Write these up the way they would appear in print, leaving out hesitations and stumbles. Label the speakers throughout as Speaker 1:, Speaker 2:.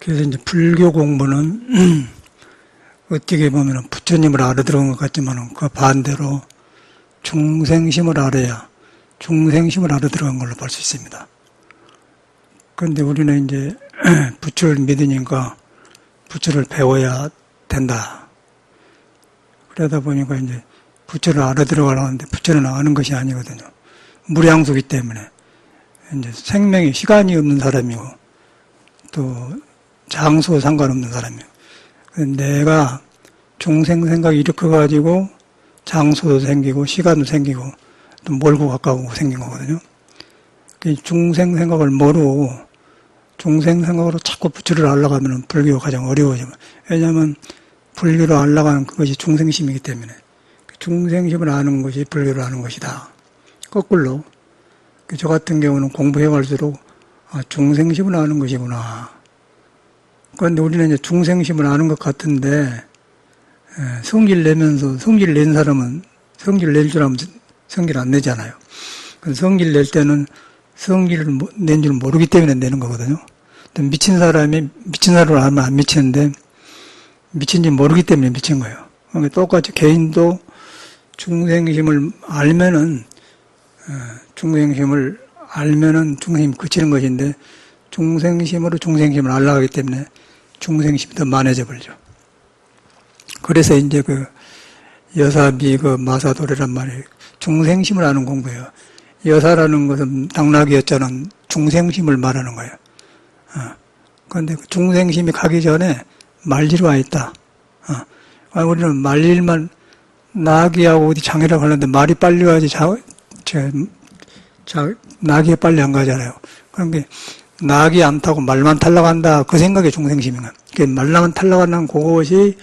Speaker 1: 그래서 이제 불교 공부는 어떻게 보면 부처님을 알아들은 것 같지만 그 반대로 중생심을 알아야 중생심을 알아들은 걸로 볼 수 있습니다. 그런데 우리는 이제 부처를 믿으니까 부처를 배워야 된다. 그러다 보니까 이제 부처를 알아들어가려고 하는데 부처는 아는 것이 아니거든요. 무량수기 때문에 이제 생명에 시간이 없는 사람이고 또 장소 상관없는 사람이에요. 내가 중생 생각이 일으켜가지고 장소도 생기고 시간도 생기고 또 멀고 가까우고 생긴 거거든요. 중생 생각을 모르고 중생 생각으로 자꾸 부처를 알아가면 불교가 가장 어려워져요. 왜냐하면 불교를 알아가는 그것이 중생심이기 때문에 중생심을 아는 것이 불교를 아는 것이다. 거꾸로 저 같은 경우는 공부해갈수록 중생심을 아는 것이구나. 그런데 우리는 이제 중생심을 아는 것 같은데 성질 내면서 성질 낸 사람은 성질 낼 줄 알면 성질 안 내잖아요. 성질 낼 때는 성질을 낸 줄 모르기 때문에 내는 거거든요. 미친 사람이 미친 사람을 알면 안 미치는데 미친지 모르기 때문에 미친 거예요. 그러니까 똑같이 개인도 중생심을 알면은 중생심을 그치는 것인데 중생심으로 중생심을 알아가기 때문에 중생심이 더 많아져 버리죠. 그래서 이제 그 여사비 그 마사도래란 말이 중생심을 아는 공부예요. 여사라는 것은 당나귀 여자는 중생심을 말하는 거예요. 그런데 그 중생심이 가기 전에 말리러 와 있다. 우리는 말릴만 나귀하고 어디 장애라고 하는데 말이 빨리 가야지 나귀에 빨리 안 가잖아요. 그러니까 나귀 안 타고 말만 타려고 한다. 그 생각이 중생심인 거예요. 그러니까 말만 타려고 하는 그것이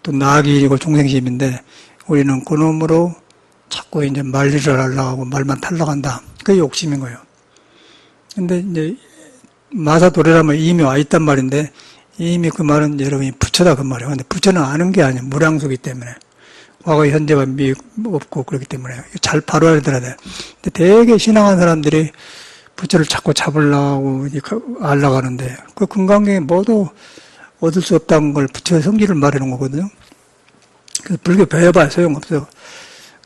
Speaker 1: 또 나귀이고 중생심인데 우리는 그놈으로 자꾸 이제 말리를 하려고 하고 말만 타려고 한다. 그게 욕심인 거예요. 근데 이제 마사도래라면 이미 와 있단 말인데 이미 그 말은 여러분이 부처다 그 말이에요. 근데 부처는 아는 게 아니에요. 무량수기 때문에. 과거, 현재가 없고 그렇기 때문에 잘 바로 알아들어야 돼요. 근데 되게 신앙한 사람들이 부처를 자꾸 잡으려고 알려고 하는데 그 금강경에 모두 얻을 수 없다는 걸 부처의 성질을 말하는 거거든요. 그래서 불교 배워봐야 소용없어요.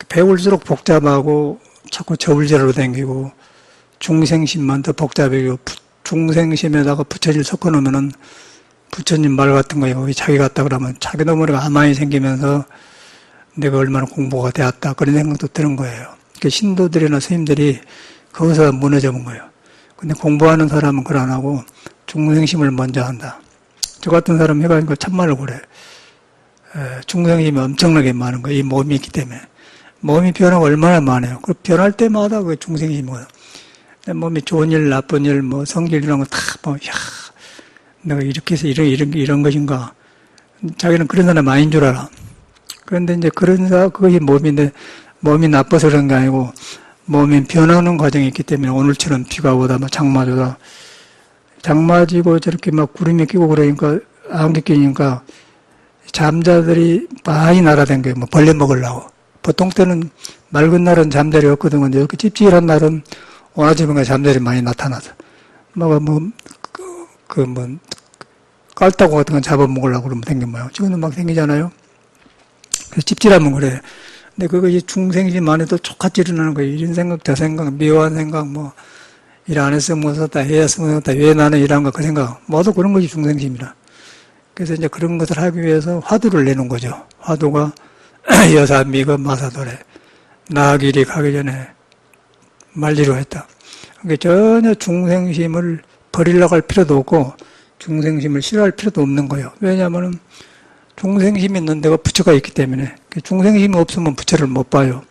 Speaker 1: 배울수록 복잡하고 자꾸 저울제로 댕기고 중생심만 더 복잡해지고 중생심에다가 부처질 섞어놓으면은 부처님 말 같은 거에 거기 자기 같다 그러면 자기 너머리가 아만이 생기면서 내가 얼마나 공부가 되었다 그런 생각도 드는 거예요. 신도들이나 스님들이 거기서 무너져 본 거예요. 근데 공부하는 사람은 그걸 안 하고 중생심을 먼저 한다. 저 같은 사람 해가지고 참말로 그래. 중생심이 엄청나게 많은 거예요. 이 몸이 있기 때문에. 몸이 변화가 얼마나 많아요. 그 변할 때마다 그 중생심이거든. 몸이 좋은 일, 나쁜 일, 뭐 성질 이런 거 다 뭐, 내가 이렇게 해서 이런 것인가. 자기는 그런 사람 아닌 줄 알아. 그런데 이제 그것이 몸인데 몸이 나빠서 그런 게 아니고 몸이 변하는 과정이 있기 때문에 오늘처럼 비가 오다, 뭐 장마주다. 장마지고 저렇게 막 구름이 끼고 그러니까 안개 끼니까 잠자들이 많이 날아다녀요. 뭐 벌레 먹으려고. 보통 때는 맑은 날은 잠자리 없거든. 근데 이렇게 찝찝한 날은 오나집인가 잠자리 많이 나타나서. 깔따구 같은 건 잡아먹으려고 그러면 생긴 모양. 지금도 막 생기잖아요. 그래서 찝찝하면 그래. 근데 그것이 중생심만 해도 족같이 일어나는 거예요. 이런 생각, 저 생각, 묘한 생각, 뭐, 일 안 했으면 못 썼다, 해야 했으면 못 썼다, 왜 나는 일한 거, 그 생각. 모두 그런 것이 중생심이라. 그래서 이제 그런 것을 하기 위해서 화두를 내는 거죠. 화두가 여사, 미급, 마사도래. 나길이 가기 전에 말리로 했다. 그러니까 전혀 중생심을 버리려고 할 필요도 없고, 중생심을 싫어할 필요도 없는 거예요. 왜냐하면 중생심이 있는 데가 부처가 있기 때문에 중생심이 없으면 부처를 못 봐요.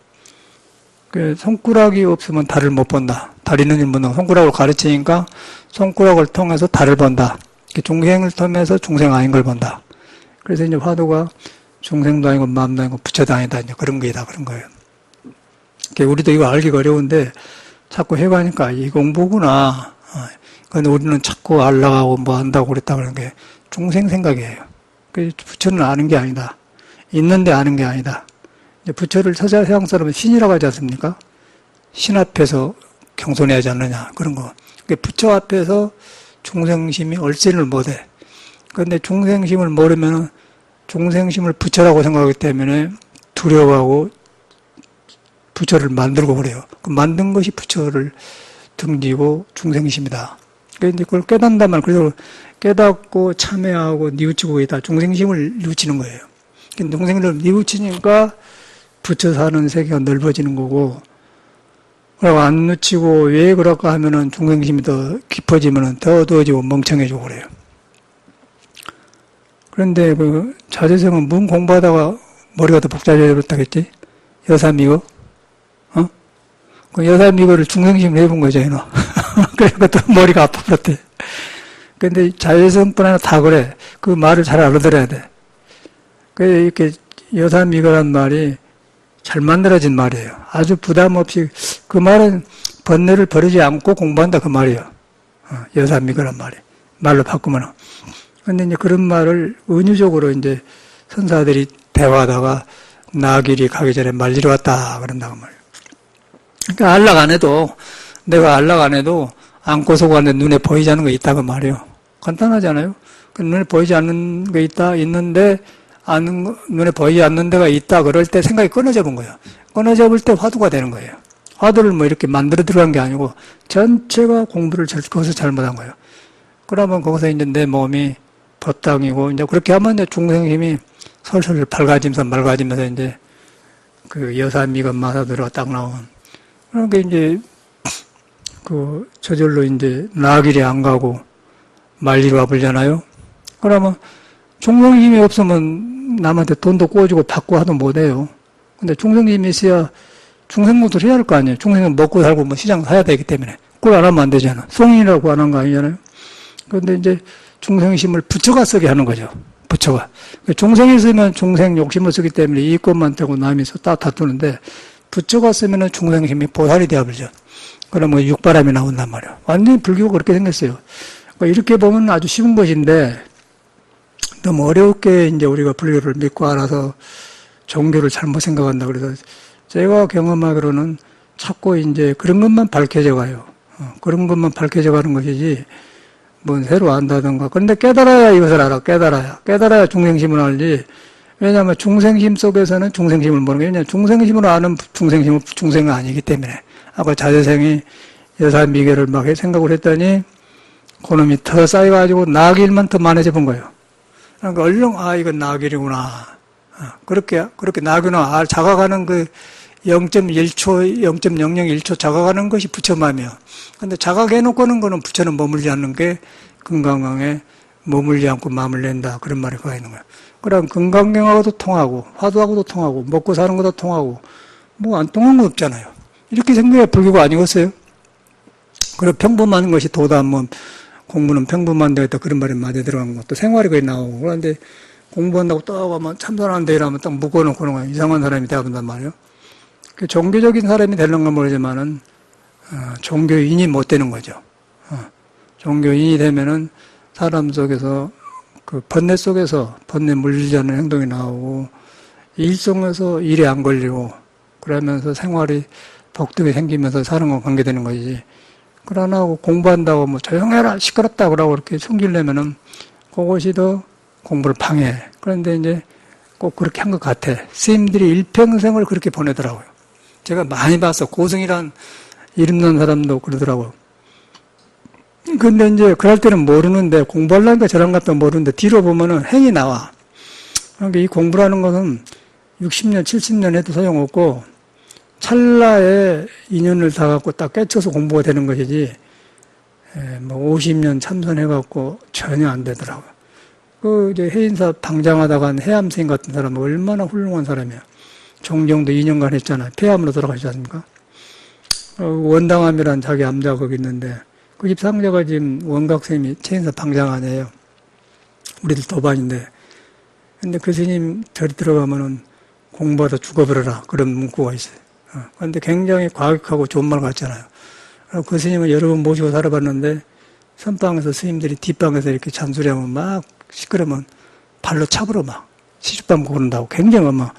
Speaker 1: 손가락이 없으면 달을 못 본다. 달 있는 일 본다. 손가락을 가르치니까 손가락을 통해서 달을 본다. 중생을 통해서 중생 아닌 걸 본다. 그래서 이제 화두가 중생도 아니고 마음도 아니고 부처도 아니다. 이제 그런 거이다. 그런 거예요. 우리도 이거 알기가 어려운데 자꾸 해가니까 이 공부구나. 근데 우리는 자꾸 알라가고 뭐 한다고 그랬다 그러는 게 중생 생각이에요. 부처는 아는 게 아니다. 있는데 아는 게 아니다. 부처를 서양 사람은 신이라고 하지 않습니까? 신 앞에서 경손해야 하지 않느냐. 그런 거. 부처 앞에서 중생심이 얼씬을 못해. 그런데 중생심을 모르면 중생심을 부처라고 생각하기 때문에 두려워하고 부처를 만들고 그래요. 그 만든 것이 부처를 등지고 중생심이다. 그러니까 그걸 깨닫는단 말이에요. 그래서 깨닫고 참회하고 뉘우치고 있다. 중생심을 뉘우치는 거예요. 중생심을 뉘우치니까 부처 사는 세계가 넓어지는 거고, 그리고 안 뉘우치고 왜 그럴까 하면은 중생심이 더 깊어지면은 더 어두워지고 멍청해지고 그래요. 그런데 그 자재성은 문 공부하다가 머리가 더 복잡해졌다겠지? 여삼이거? 그 여삼이거를 중생심을 해본 거죠, 얘는. 그러니까 또 머리가 아파버렸대. 근데 자재성뿐 아니라 다 그래. 그 말을 잘 알아들어야 돼. 그래서 이렇게 여삼이거란 말이 잘 만들어진 말이에요. 아주 부담 없이, 그 말은 번뇌를 버리지 않고 공부한다 그 말이에요. 여삼이거란 말이. 말로 바꾸면은. 근데 이제 그런 말을 은유적으로 이제 선사들이 대화하다가 나길이 가기 전에 말리러 왔다 그런다고 말이에요. 그러니까 안락 안 해도, 내가 안락 안 해도 안고서 가는데 눈에 보이지 않는 거 있다고 말이에요. 간단하잖아요. 눈에 보이지 않는 거 있는데, 눈에 보이지 않는 데가 있다 그럴 때 생각이 끊어져 본 거예요. 끊어져 볼 때 화두가 되는 거예요. 화두를 뭐 이렇게 만들어 들어간 게 아니고 전체가 공부를 거기서 잘못한 거예요. 그러면 거기서 이제 내 몸이 법당이고, 이제 그렇게 하면 이제 중생심이 설설 맑아지면서 이제 그 여사미건 마사들어가 딱 나온. 그러니까 이제 그 저절로 이제 나길이 안 가고 말리로 와버리잖아요. 그러면 중생심이 없으면 남한테 돈도 꿔주고 받고 하도 못해요. 근데 중생심이 있어야 중생무도 해야 할 거 아니에요. 중생은 먹고 살고 뭐 시장 사야 되기 때문에. 그걸 안 하면 안 되잖아. 송인이라고 안 한 거 아니잖아요. 그런데 이제 중생심을 부처가 쓰게 하는 거죠. 부처가. 중생이 쓰면 중생 욕심을 쓰기 때문에 이익것만 되고 남이 딱 다투는데, 부처가 쓰면은 중생심이 보살이 되어버리죠. 그러면 육바람이 나온단 말이에요. 완전히 불교가 그렇게 생겼어요. 그러니까 이렇게 보면 아주 쉬운 것인데, 너무 어렵게 이제 우리가 불교를 믿고 알아서 종교를 잘못 생각한다. 그래서 제가 경험하기로는 자꾸 이제 그런 것만 밝혀져 가요. 그런 것만 밝혀져 가는 것이지, 뭐 새로 안다든가. 그런데 깨달아야 이것을 알아. 깨달아야 중생심을 알지. 왜냐하면 중생심 속에서는 중생심을 모르는 게, 왜냐하면 중생심으로 아는 중생심은 중생은 아니기 때문에. 아까 자재생이 여사미계를 막 생각을 했더니 그놈이 더 쌓여가지고 나길만 더 많아져 본 거예요. 그러니까 얼른 이건 나길이구나. 그렇게 나길이구나. 자각하는 그 0.1초, 0.001초 자각하는 것이 부처 마음이에요. 근데 자각해놓고는 거는 부처는 머물지 않는 게 금강강에 머물지 않고 마음을 낸다. 그런 말이 가 있는 거예요. 그럼 금강경하고도 통하고, 화두하고도 통하고, 먹고 사는 것도 통하고, 뭐 안 통한 건 없잖아요. 이렇게 생각해야 불교가 아니겠어요? 그리고 평범한 것이 도다, 뭐, 공부는 평범한 데에다 그런 말이 맞아 들어간 것도 생활이 거의 나오고, 그런데 공부한다고 딱 하면 참선하는데 이러면 딱 묶어놓고 그런 거예요. 이상한 사람이 되어본단 말이에요. 종교적인 사람이 되는 건 모르지만은, 종교인이 못 되는 거죠. 종교인이 되면은 사람 속에서 그 번뇌 속에서 번뇌 물리지 않는 행동이 나오고, 일 속에서 일이 안 걸리고, 그러면서 생활이 복덕이 생기면서 사는 건 관계되는 거지. 그러나 공부한다고 뭐 조용해라, 시끄럽다 그러고 이렇게 성질내면은 그것이 더 공부를 방해해. 그런데 이제 꼭 그렇게 한 것 같아. 스님들이 일평생을 그렇게 보내더라고요. 제가 많이 봤어. 고승이란 이름 넣은 사람도 그러더라고요. 근데 이제 그럴 때는 모르는데, 공부하려니까 저런 것도 모르는데, 뒤로 보면은 행이 나와. 그러니까 이 공부라는 것은 60년, 70년 해도 소용없고, 찰나에 인연을 다 갖고 딱 깨쳐서 공부가 되는 것이지, 뭐 50년 참선해갖고 전혀 안 되더라고요. 그 이제 해인사 방장하다가 한 해암생 같은 사람은 얼마나 훌륭한 사람이야. 종정도 2년간 했잖아요. 폐암으로 돌아가시지 않습니까? 원당암이라는 자기 암자가 거기 있는데, 그 집 상자가 지금 원각스님이 최인사 방장하네요. 우리들 도반인데. 근데 그 스님 절에 들어가면은 공부하다 죽어버려라. 그런 문구가 있어요. 그런데 굉장히 과격하고 좋은 말 같잖아요. 그 스님을 여러 번 모시고 살아봤는데, 선방에서 스님들이 뒷방에서 이렇게 잔소리하면 막 시끄러면 발로 차버려 막 시집밤 고른다고 굉장히 막.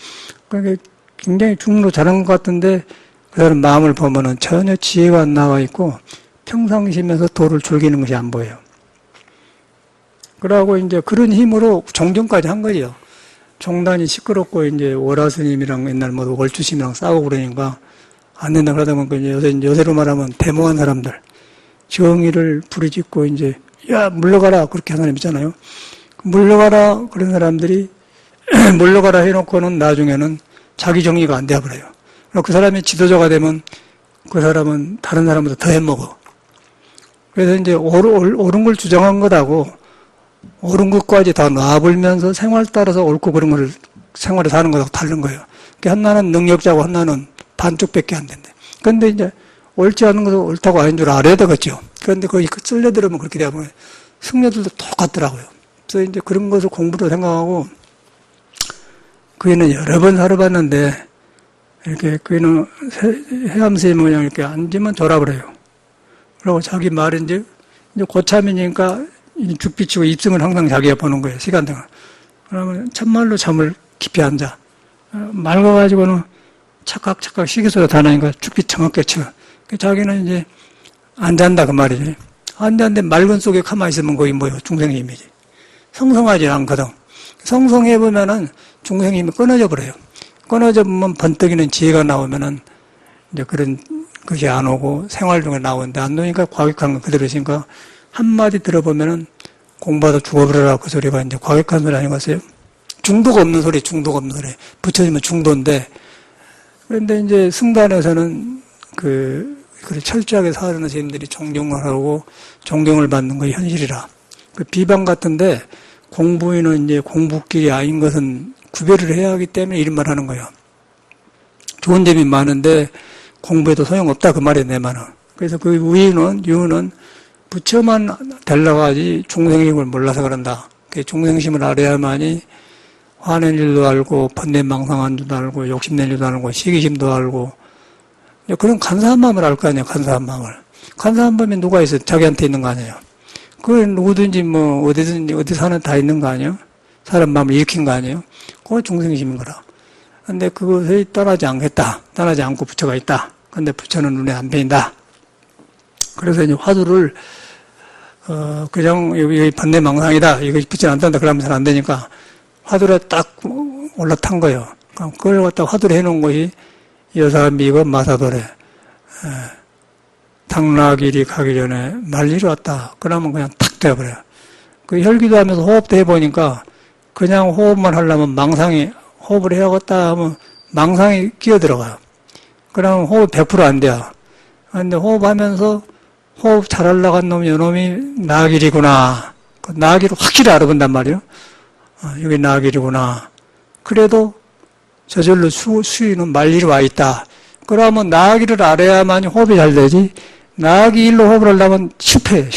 Speaker 1: 그러니까 굉장히 중로 잘한 것 같은데, 그 사람 마음을 보면은 전혀 지혜가 안 나와 있고, 평상시면서 도를 즐기는 것이 안 보여요. 그러고 이제 그런 힘으로 종전까지 한 거죠. 종단이 시끄럽고 이제 월화스님이랑 옛날 뭐 월주심이랑 싸우고 그러니까 안 된다 그러다 보니까 이제 요새로 말하면 데모한 사람들 정의를 부르짖고 이제 야 물러가라 그렇게 하는 사람 있잖아요. 물러가라 그런 사람들이 물러가라 해놓고는 나중에는 자기 정의가 안 돼버려요. 그 사람이 지도자가 되면 그 사람은 다른 사람보다 더 해먹어. 그래서 이제 옳은 걸 주장한 것하고 옳은 것까지 다 놔버리면서 생활 따라서 옳고 그런 걸 생활에 사는 것하고 다른 거예요. 그러니까 하나는 능력자고 하나는 반쪽밖에 안 된대. 그런데 이제 옳지 않은 것은 옳다고 아닌 줄 알아야 되겠죠. 그런데 거기 쓸려들으면 그렇게 되면 승려들도 똑같더라고요. 그래서 이제 그런 것을 공부로 생각하고 그애는 여러 번 살아봤는데 이렇게 그애는 해암새 모양 이렇게 앉으면 졸아버려요. 그리고 자기 말은 이제 고참이니까 죽비치고 입승을 항상 자기가 보는 거예요. 시간등을. 그러면 참말로 잠을 깊이 앉아. 맑아가지고는 착각착각 시계소리 다 나니까 죽비 정확하게 쳐. 자기는 이제 안 잔다 그 말이지. 안 잔데 맑은 속에 가만히 있으면 거기 뭐예요? 중생의 힘이지. 성성하지 않거든. 성성해보면은 중생의 힘이 끊어져 버려요. 끊어져 보면 번뜩이는 지혜가 나오면은 이제 그런 것이 안 오고 생활 중에 나오는데 안 나오니까 과격한 거 그대로 있으니까 한마디 들어보면은 공부하다 죽어버려라 그 소리가 이제 과격한 소리 아니겠어요? 중도가 없는 소리, 중도가 없는 소리. 붙여지면 중도인데 그런데 이제 승단에서는 그 철저하게 사는 선생님들이 존경을 하고 존경을 받는 거 현실이라. 그 비방 같은데 공부인은 이제 공부길이 아닌 것은 구별을 해야 하기 때문에 이런 말 하는 거예요. 좋은 점이 많은데 공부해도 소용없다 그 말이에요, 내 말은. 그래서 그 이유는 부처만 되려고 하지 중생의 힘을 몰라서 그런다. 중생심을 알아야만이 화낸 일도 알고 번뇌망상한 줄도 알고 욕심낸 일도 알고 시기심도 알고 그런 간사한 마음을 알 거 아니에요. 간사한 마음을. 간사한 마음이 누가 있어요? 자기한테 있는 거 아니에요. 그건 누구든지 뭐 어디든지 어디 사는 다 있는 거 아니에요? 사람 마음을 일으킨 거 아니에요? 그거 중생심인 거라. 근데 그것을 떠나지 않겠다. 떠나지 않고 부처가 있다. 근데 부처는 눈에 안 보인다. 그래서 이제 화두를 그냥 여기 번뇌망상이다. 이거 부처는 안 뜬다. 그러면서 안 되니까 화두를 딱 올라탄 거예요. 그걸 갖다 화두를 해놓은 것이 여사미고 마사도래. 당나귀리 가기 전에 말일이 왔다. 그러면 그냥 탁 돼버려요. 그 혈기도 하면서 호흡도 해보니까 그냥 호흡만 하려면 망상이 호흡을 해야겠다 하면 망상이 끼어들어가요. 그러면 호흡 100%안 돼요. 근데 호흡하면서 호흡 잘하려고 한 놈이 요놈이 나길이구나. 그 나길을 확실히 알아본단 말이에요. 여기 나길이구나. 그래도 저절로 수위는 말일이 와 있다. 그러면 나길을 알아야만 호흡이 잘 되지. 나기 일로 호흡을 하려면 실패.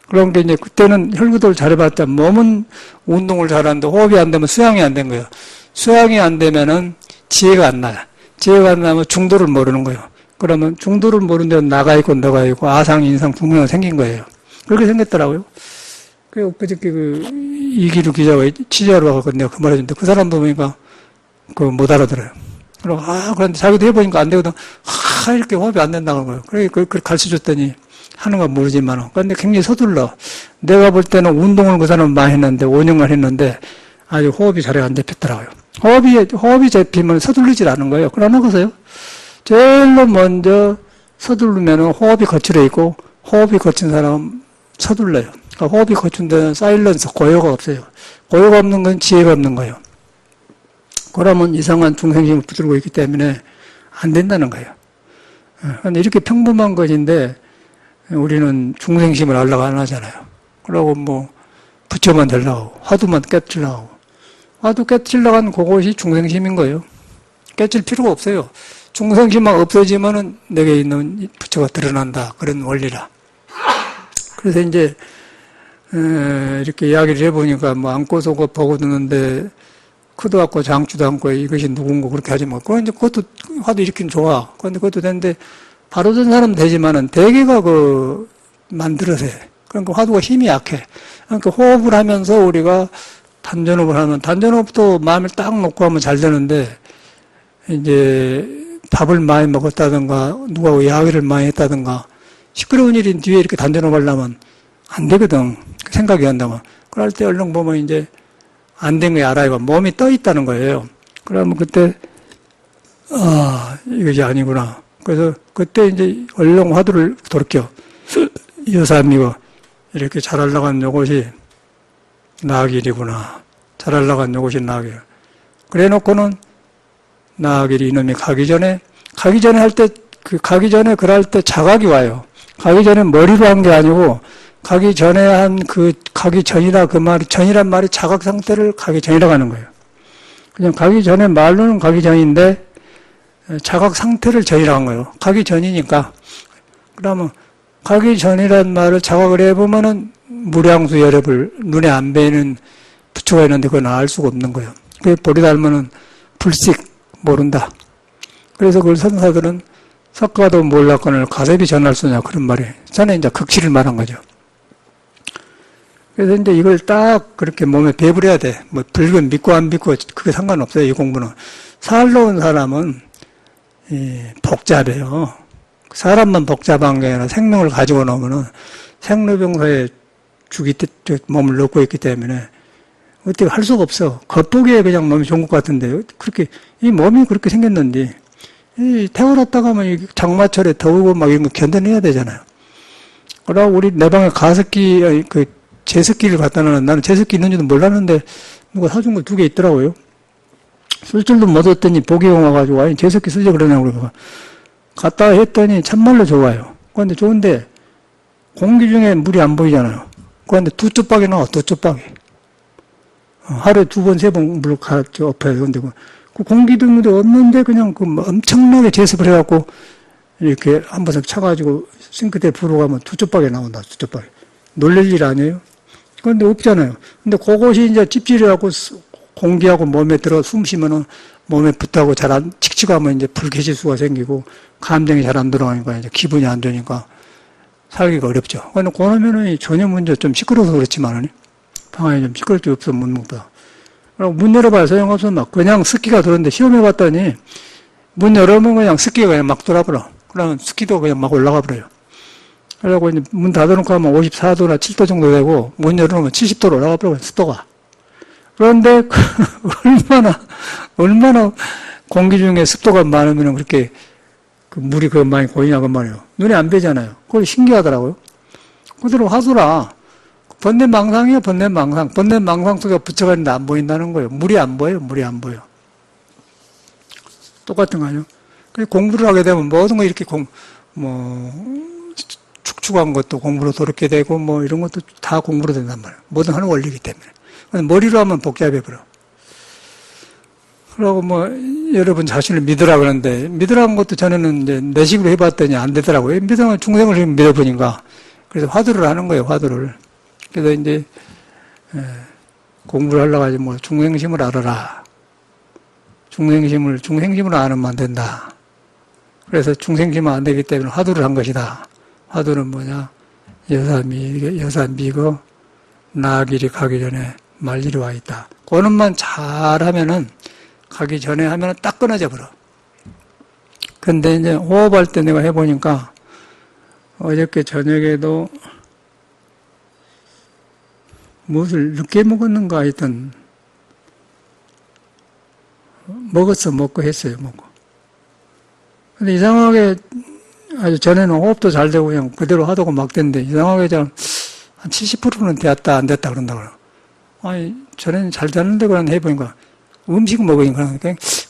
Speaker 1: 그런 게 이제 그때는 혈구도를 잘해봤자 몸은 운동을 잘하는데 호흡이 안 되면 수양이 안 된 거예요. 수양이 안 되면은 지혜가 안 나요. 지혜가 안 나면 중도를 모르는 거예요. 그러면 중도를 모르는 데는 나가 있고 너가 있고 아상, 인상, 분명히 생긴 거예요. 그렇게 생겼더라고요. 그저께 이기루 기자가 취재하러 와서 내가 그 말 해줬는데 그 사람 보니까 못 알아들어요. 그리고 그런데 자기도 해보니까 안 되거든. 이렇게 호흡이 안 된다는 거예요. 그렇게 가르쳐 줬더니 하는 건 모르지만. 그런데 굉장히 서둘러. 내가 볼 때는 운동을 그 사람은 많이 했는데, 5년간 했는데, 아주 호흡이 잘 안 잡혔더라고요. 호흡이 잡히면 서둘리질 않은 거예요. 그러나 보세요. 제일로 먼저 서두르면 호흡이 거칠어 있고, 호흡이 거친 사람은 서둘러요. 그러니까 호흡이 거친 데는 사일런스, 고요가 없어요. 고요가 없는 건 지혜가 없는 거예요. 그러면 이상한 중생심을 붙들고 있기 때문에 안 된다는 거예요. 그런데 이렇게 평범한 것인데, 우리는 중생심을 알려고 안 하잖아요. 그러고 뭐 부처만 되려고 화두만 깨트려고 화두 깨트려고 한 그것이 중생심인 거예요. 깨칠 필요가 없어요. 중생심만 없어지면은 내게 있는 부처가 드러난다. 그런 원리라. 그래서 이제 이렇게 이야기를 해보니까 뭐 안고서 보고 듣는데 크도 않고 장추도 않고 이것이 누군고 그렇게 하지 뭐. 그건 이제 그것도 화두 일으키면 좋아. 그런데 그것도 되는데 바로 된 사람은 되지만은 대개가 만들어서 해. 그러니까 화두가 힘이 약해. 그러니까 호흡을 하면서 우리가 단전호흡을 하면 단전호흡도 마음을 딱 놓고 하면 잘 되는데 이제 밥을 많이 먹었다든가 누가 이야기를 많이 했다든가 시끄러운 일인 뒤에 이렇게 단전호흡 하려면 안 되거든. 생각이 한다면. 그럴 때 얼른 보면 이제 안 된 게 알아요. 몸이 떠 있다는 거예요. 그러면 그때, 이것이 아니구나. 그래서 그때 이제 얼른 화두를 돌이켜. 여사미가 이렇게 잘하려고 한 요것이 나길이구나. 잘하려고 한 요것이 나길. 그래 놓고는 나길이 이놈이 가기 전에 할 때, 가기 전에 그럴 때 자각이 와요. 가기 전에 머리로 한 게 아니고, 가기 전에 가기 전이라 그 말이, 전이란 말이 자각 상태를 가기 전이라고 하는 거예요. 그냥 가기 전에 말로는 가기 전인데, 자각 상태를 전이라고 한 거예요. 가기 전이니까. 그러면, 가기 전이란 말을 자각을 해보면은, 무량수 여렵을 눈에 안 배이는 부처가 있는데 그건 알 수가 없는 거예요. 그 보리 닮으면 불식 모른다. 그래서 그걸 선사들은 석가도 몰랐거늘 가섭이 전할 수냐 그런 말이에요. 전에 이제 극치를 말한 거죠. 그래서 이제 이걸 딱 그렇게 몸에 배불려야 돼. 뭐 불건 믿고 안 믿고 그게 상관없어요. 이 공부는. 살러온 사람은 복잡해요. 사람만 복잡한 게 아니라 생명을 가지고 나오면은 생로병사에 몸을 넣고 있기 때문에 어떻게 할 수가 없어. 겉보기에 그냥 몸이 좋은 것 같은데 그렇게 이 몸이 그렇게 생겼는데 이 태어났다가 하면 장마철에 더우고 막 이런 거 견뎌내야 되잖아요. 그러고 우리 내 방에 가습기 제습기를 갖다 놨는데 나는 제습기 있는지도 몰랐는데 누가 사준 거 2개 있더라고요. 쓸 줄도 못했더니 보기 형 와가지고 아니 제습기 쓰자 그러냐고 그러고 갖다 했더니 참말로 좋아요. 그런데 좋은데 공기 중에 물이 안 보이잖아요. 그런데 2쪽박이 나와 2쪽박이. 하루에 2번 3번 물 엎어야 돼. 근데 그 공기등도 없는데 그냥 엄청나게 제습을 해갖고 이렇게 한 번씩 차가지고 싱크대에 불어가면 2쪽박이 나온다. 2쪽박이. 놀랄 일 아니에요? 그런데 없잖아요. 근데 그것이 이제 찝찝해갖고 공기하고 몸에 들어 숨 쉬면은 몸에 붙하고 잘 안, 칙칙하면 이제 불쾌지수가 생기고 감정이 잘 안 들어가니까 이제 기분이 안 좋으니까 살기가 어렵죠. 근데 그러면은 전혀 문제 좀 시끄러워서 그렇지만은 방안이 좀 시끄러울 게 없어 문 못봐. 그리고 문 열어봐야 소용없어. 막 그냥 습기가 들었는데 시험해봤더니 문 열어보면 그냥 습기가 그냥 막 돌아버려. 그러면 습기도 그냥 막 올라가 버려요. 그래갖고 이제 문 닫아놓고 하면 54도나 7도 정도 되고 문 열어놓으면 70도로 올라가 버려요. 습도가. 그런데 얼마나 공기 중에 습도가 많으면 그렇게 물이 많이 고이냐고 말이에요. 눈에 안 뵈잖아요. 그걸 신기하더라고요. 그대로 화두라. 번뇌망상이에요, 번뇌망상. 번뇌망상 속에 부처가 있는데 안 보인다는 거예요. 물이 안 보여요, 물이 안 보여. 똑같은 거 아니에요? 공부를 하게 되면 모든 거 이렇게 축축한 것도 공부로 돌이게 되고, 이런 것도 다 공부로 된단 말이에요. 모든 하는 원리이기 때문에. 머리로 하면 복잡해버려. 그러고 여러분 자신을 믿으라 그러는데, 믿으라는 것도 전에는 이제 내식으로 해봤더니 안 되더라고요. 믿으면 중생을 믿어보니까. 그래서 화두를 하는 거예요, 화두를. 그래서 이제, 공부를 하려고 하지 중생심을 알아라. 중생심을 아는 안 된다. 그래서 중생심은 안 되기 때문에 화두를 한 것이다. 화두는 뭐냐? 여사미거, 나길이 가기 전에 말일이 와 있다. 그놈만 잘하면은, 가기 전에 하면은 딱 끊어져 버려. 근데 이제 호흡할 때 내가 해보니까, 어저께 저녁에도 무엇을 늦게 먹었는가 하여튼, 먹고 했어요, 먹고. 근데 이상하게, 아주 전에는 호흡도 잘 되고 그냥 그대로 하다가 막 됐는데, 이상하게 한 70%는 됐다, 안 됐다 그런다고. 아니, 전에는 잘 되는데 그런 해보니까, 음식 먹으니까,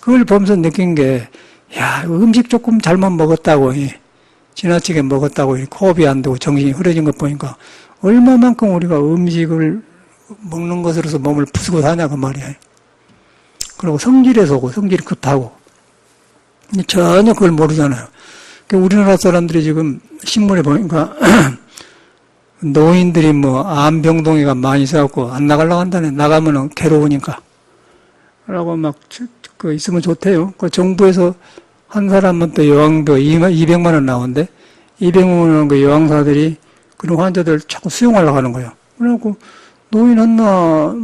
Speaker 1: 그걸 보면서 느낀 게, 야, 음식 조금 잘못 먹었다고, 지나치게 먹었다고, 호흡이 안 되고 정신이 흐려진 것 보니까, 얼마만큼 우리가 음식을 먹는 것으로서 몸을 부수고 사냐, 그 말이야. 그리고 성질에서 오고, 성질이 급하고. 전혀 그걸 모르잖아요. 우리나라 사람들이 지금 신문에 보니까, 노인들이 암병동이가 많이 있어갖고, 안 나가려고 한다네. 나가면은 괴로우니까. 라고 있으면 좋대요. 정부에서 한 사람한테 여왕비 200만 원 나오는데, 200만 원 그 여왕사들이 그런 환자들 자꾸 수용하려고 하는 거예요. 그래갖고, 노인 하나,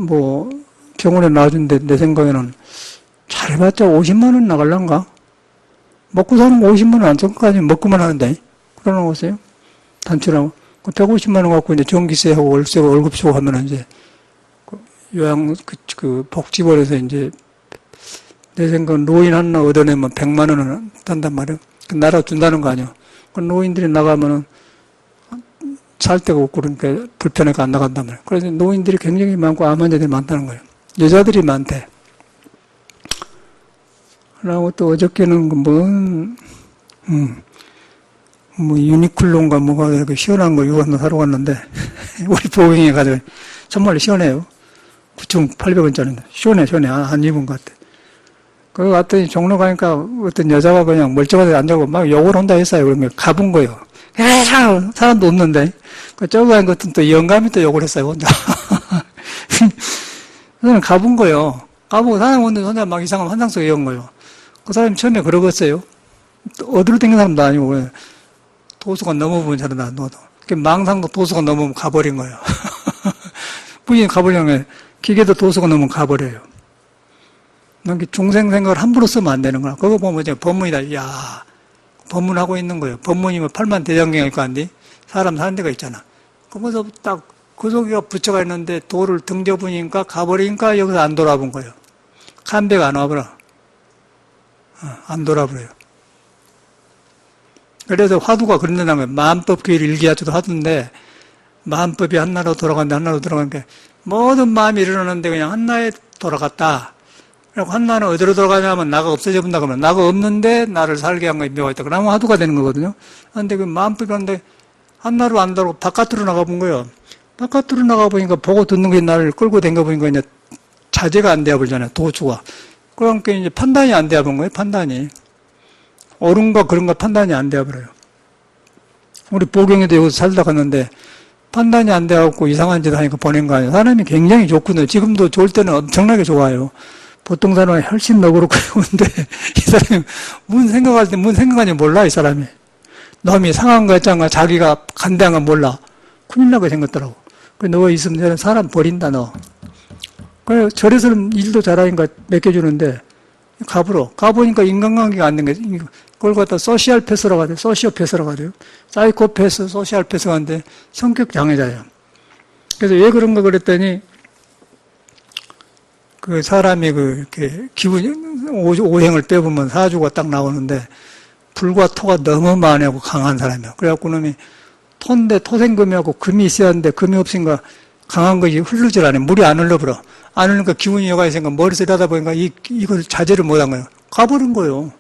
Speaker 1: 병원에 놔준데, 내 생각에는, 잘해봤자 50만 원 나갈란가? 먹고 사는 거 50만 원 안 쏠까지 먹고만 하는데, 그러는 거세요? 단추라고. 150만 원 갖고 이제 전기세하고 월세고 월급 주고 하면은 이제 복지원에서 이제 내 생각은 노인 하나 얻어내면 100만 원은 단단 말이에요. 그 나라가 준다는 거 아니에요. 그 노인들이 나가면은 살 데가 없고 그러니까 불편해서 안 나간단 말이에요. 그래서 노인들이 굉장히 많고 암 환자들이 많다는 거예요. 여자들이 많대. 그리고 또 어저께는 유니클로인가 뭐가 이렇게 시원한 거 이거 하나 사러 갔는데 우리 보경에 가서 정말 시원해요. 9,800원짜리인데 시원해. 안 입은 것 같아. 그거 갔더니 종로 가니까 어떤 여자가 그냥 멀쩡하게 앉아고 막 욕을 한다 했어요. 그러면 가본 거예요. 사람도 없는데. 저거 한 것은 또 영감이 또 욕을 했어요, 혼자. 저는 가본 거예요. 가보고 사람 오는데 혼자 막 이상한 환상 속에 온 거예요. 그 사람이 처음에 그러겠어요. 어디로 댕긴 사람도 아니고, 도서관 넘어보면 잘은 안 넣어도. 망상도 도서관 넘으면 가버린 거예요. 부인이 가버리면 기계도 도서관 넘으면 가버려요. 중생 생각을 함부로 쓰면 안 되는 거야. 그거 보면 이제 법문이다. 야 법문하고 있는 거예요. 법문이면 팔만 대장경일까 한디 사람 사는 데가 있잖아. 그러면서 딱 그 속에가 붙여가 있는데 돌을 등져보니까 가버리니까 여기서 안 돌아본 거예요. 칸배가 안 와버려. 안 돌아버려요. 그래서 화두가 그런 데는 거예요. 마음법 교일 일기하쳐도 화두인데 마음법이 한나라로 돌아가는데 한나라로 돌아가니까 모든 마음이 일어나는데 그냥 한나에 돌아갔다. 그리고 한나는 어디로 돌아가냐면 나가 없어져 본다 그러면 나가 없는데 나를 살게 한 거에 묘가 있다. 그러면 화두가 되는 거거든요. 그런데 그 마음법이 하는데 한나로 안 돌아가고 바깥으로 나가본 거예요. 바깥으로 나가보니까 보고 듣는 게 나를 끌고 댕겨보니까 이제 자제가 안 되어버리잖아요. 도주가. 그러니까 이제 판단이 안 되어본 거예요. 판단이. 옳은가 그런가 판단이 안 되어버려요. 우리 보경에도 여기서 살다 갔는데 판단이 안 돼갖고 이상한 짓 하니까 보낸 거 아니에요. 사람이 굉장히 좋거든요. 지금도 좋을 때는 엄청나게 좋아요. 보통 사람은 훨씬 너그럽고 좋은데 이 사람이 뭔 생각하는지 몰라. 이 사람이 놈이 상한 거 했잖아. 자기가 간대한 건 몰라. 큰일 나게 생겼더라고. 그래 너 있으면 사람 버린다 너. 그래 절에서는 일도 잘하니까 맡겨주는데 가보니까 인간관계가 안 된 거지. 그걸 갖다 소시알 패스라고 하대요. 소시오패스라고 하대요. 사이코패스, 소시알 패스가 하는데 성격 장애자예요. 그래서 왜 그런가 그랬더니 그 사람이 이렇게 오행을 빼보면 사주가 딱 나오는데 불과 토가 너무 많고 강한 사람이야. 그래갖고 놈이 토인데 토생금이하고 금이 있어야 하는데 금이 없으니까 강한 것이 흐르질 않아요. 물이 안 흘러버려. 안 흐르니까 기운이 여가 있으니까 머리를 하다 보니까 이걸 자제를 못한 거예요. 가버린 거예요.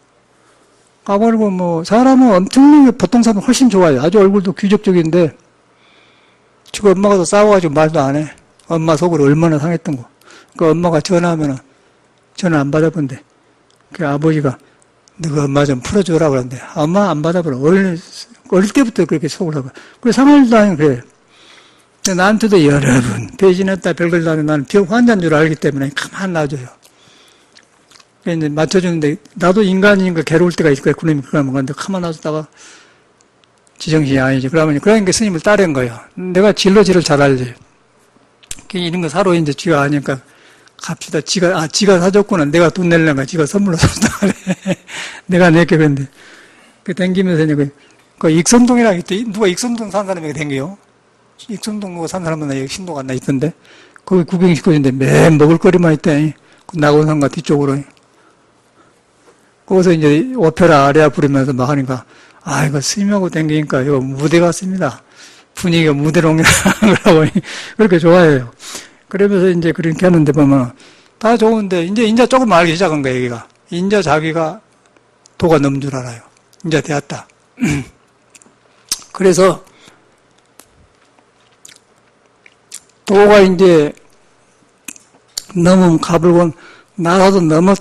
Speaker 1: 가버리고 사람은 엄청나게 보통 사람은 훨씬 좋아요. 아주 얼굴도 규적적인데 지금 엄마가 또 싸워가지고 말도 안 해. 엄마 속으로 얼마나 상했던 거. 그 엄마가 전화하면은 전화 안 받아본대. 그 아버지가 너가 엄마 좀 풀어주라 그러는데 엄마 안 받아버려. 어릴 때부터 그렇게 속을 하고. 그래 상할도 아니고 그래. 나한테도 여러 번 배신했다 별걸 다 하는 나는 병 환자인 줄 알기 때문에 가만 놔줘요. 이제 맞춰주는데 나도 인간이니까 괴로울 때가 있을 거야. 그놈이 그러면 근데 가만 놔두다가 지정신이 아니지. 그러니까 스님을 따른 거예요. 내가 진로지를 잘 알지. 이런 거 사러 이제 지가 아니까 갑시다. 지가 사줬구나. 내가 돈 내려니까 지가 선물로 줬다 그래. 내가 낼게 그랬는데 그 댕기면서 이제 그 익선동이라고 했더니 누가 익선동 산 사람에게 댕겨요. 익선동 누가 산 사람은 여기 신도가 나 있던데 거기 구경시켜주는데 맨 먹을거리만 있대. 나온 상가 뒤쪽으로. 거기서 이제 오페라 아리아 부르면서 막 하니까 이거 스님하고 댕기니까 이거 무대 같습니다. 분위기가 무대롱이라고 그렇게 좋아해요. 그러면서 이제 그렇게 하는데 보면 다 좋은데 이제 조금 알기 시작한 거예요. 여기가 이제 자기가 도가 넘은 줄 알아요. 이제 되었다. 그래서 도가 이제 넘으면 가불고 나라도 넘어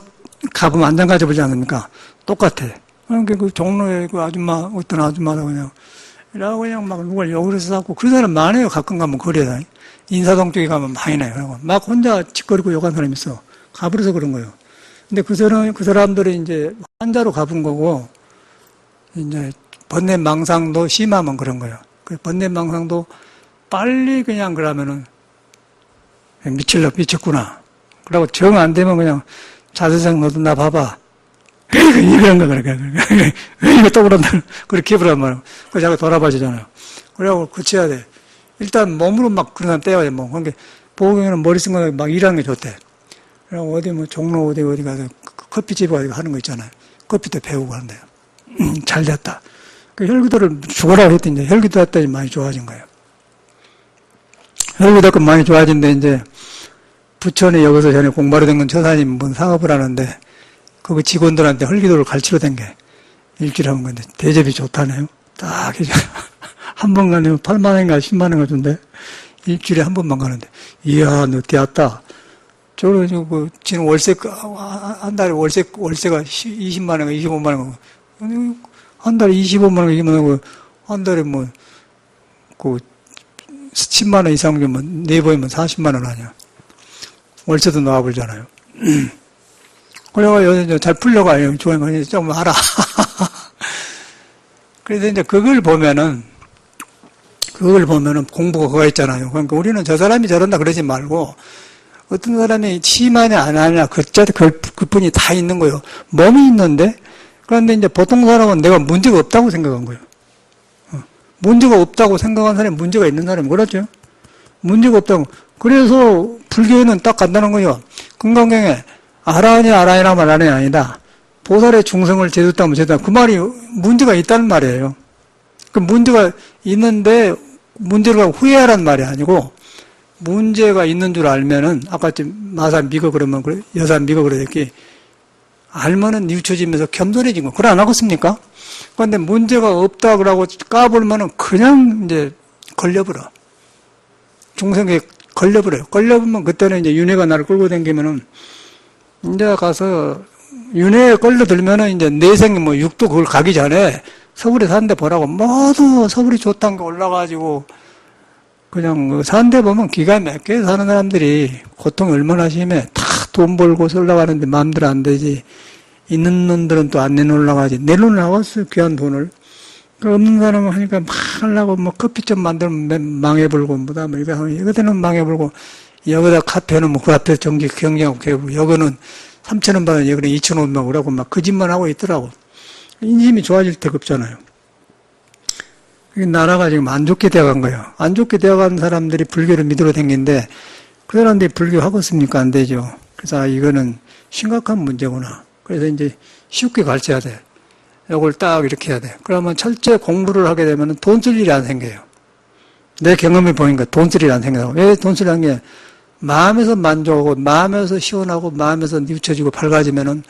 Speaker 1: 가보면 안장 가져보지 않습니까? 똑같아. 그러니까 그 종로에 그 아줌마 어떤 아줌마도 그냥 막 누굴 욕을 해서 하고 그런 사람 많아요. 가끔 가면 거리에 인사동 쪽에 가면 많이 나요. 막 혼자 짓거리고 욕한 사람이 있어. 가버려서 그런 거예요. 근데 그 사람들이 이제 환자로 가본 거고 이제 번뇌망상도 심하면 그런 거예요. 그 번뇌망상도 빨리 그냥 그러면은 미쳤구나. 그러고 정 안 되면 그냥 자세상 너도 나 봐봐. 이런 거, 그래. 왜 이거 또 그런다. 그렇게 해보란 말이야. 그래서 자꾸 돌아봐주잖아요. 그래갖고 고쳐야 돼. 일단 몸으로 막 그런 사람 떼야 돼, 뭐. 그러니까 보경이는 머리 생각에 막 일하는 게 좋대. 그리고 어디 뭐 종로 어디 가서 커피집에 가서 하는 거 있잖아요. 커피도 배우고 하는데요. 잘 됐다. 그 혈기도를 죽어라고 했더니 이제 혈기도 했더니 많이 좋아진 거예요. 혈기도가 많이 좋아진데 이제 부천에 여기서 전에 공부하러 된 건 처사님 뭔 사업을 하는데 그 직원들한테 혈기도를 가르치러 된 게 일주일에 한 건데 대접이 좋다네요. 딱 한 번 가면 8만 원인가 10만 원인가 준대. 일주일에 한 번만 가는데 이야 너 대왔다. 저는 그 지금 월세 한 달에 월세가 20만 원인가 25만 원. 한 달에 25만 원 이면 한 달에 뭐 그 10만 원 이상 주면 내보이면 40만 원 아니야. 월세도 나와버리잖아요. 그래가 요새 잘 풀려가요. 좋아하면 좀 알아. 그래서 이제 그걸 보면은 공부가 그거 있잖아요. 그러니까 우리는 저 사람이 저런다 그러지 말고 어떤 사람이 심하냐 안 하냐 그뿐이 다 있는 거예요. 몸이 있는데 그런데 이제 보통 사람은 내가 문제가 없다고 생각한 거예요. 문제가 없다고 생각한 사람이 문제가 있는 사람이 그렇죠. 문제가 없다고. 그래서 불교에는 딱 간단한 거예요. 금강경에 알아하니 알아야나 말하니 아니다. 보살의 중성을 제도다면 제도다. 그 말이 문제가 있다는 말이에요. 그 문제가 있는데 문제를 후회하라는 말이 아니고 문제가 있는 줄 알면은 아까 마사 미거 그러면 여사 미거 그러랬기 알면은 뉘우쳐지면서 겸손해진 거. 그래 안 하겠습니까? 그런데 문제가 없다 그러고 까불면은 그냥 이제 걸려버려. 중생에 걸려버려요. 걸려보면 그때는 이제 윤회가 나를 끌고 다니면은 이제 가서 윤회에 걸려들면은 이제 내생이 뭐 육도 그걸 가기 전에 서울에 사는데 보라고 모두 서울이 좋다는 게 올라가지고 그냥 사는데 보면 기가 막히게 사는 사람들이 고통이 얼마나 심해. 다 돈 벌고 올라가는데 마음대로 안 되지. 있는 놈들은 또 안 내놓으려고 내놓으려고 귀한 돈을. 그 없는 사람은 하니까 막 하려고 뭐 커피점 만들면 망해버리고 뭐다 뭐 이거는 망해버리고 여기다 카페 해놓으면 그 앞에 경쟁하고 개고 여기는 3,000원 받는 여기는 2,500원 그러고 막 거짓말 하고 있더라고. 인심이 좋아질 데가 없잖아요. 나라가 지금 안 좋게 되어간 거예요. 안 좋게 되어간 사람들이 불교를 믿으러 댕긴데 그 사람들이 불교 하고 있습니까? 안 되죠. 그래서 이거는 심각한 문제구나. 그래서 이제 쉽게 가르쳐야 돼. 이걸 딱 이렇게 해야 돼. 그러면 철저히 공부를 하게 되면 돈 쓸 일이 안 생겨요. 내 경험이 보니까 돈 쓸 일이 안 생겨요. 왜 돈 쓸 일이 안 생겨요? 마음에서 만족하고 마음에서 시원하고 마음에서 뉘우쳐지고 밝아지면은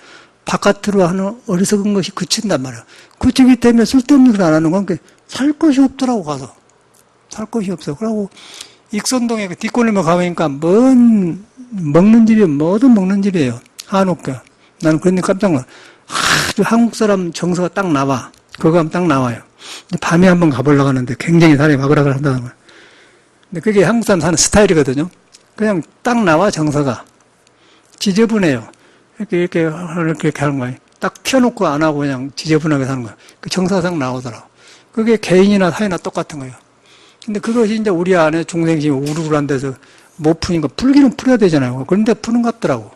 Speaker 1: 바깥으로 하는 어리석은 것이 그친단 말이야. 그치기 때문에 쓸데없는 걸 안 하는 건 살 것이 없더라고 가서. 살 것이 없어. 그러고 익선동에 그 뒷골림에 가보니까 먹는 집이 뭐든 먹는 집이에요. 한옥교. 나는 그런데 깜짝 놀라. 아주 한국 사람 정서가 딱 나와. 그거 하면 딱 나와요. 밤에 한번 가보려고 하는데 굉장히 사람이 와글와글 한다는 거야. 근데 그게 한국 사람 사는 스타일이거든요. 그냥 딱 나와 정서가. 지저분해요. 이렇게 하는 거예요. 딱 펴놓고 안 하고 그냥 지저분하게 사는 거예요. 그 정서가 딱 나오더라고. 그게 개인이나 사회나 똑같은 거예요. 근데 그것이 이제 우리 안에 중생심이 우르르한 데서 못 푸니까 풀기는 풀어야 되잖아요. 그런데 푸는 것 같더라고.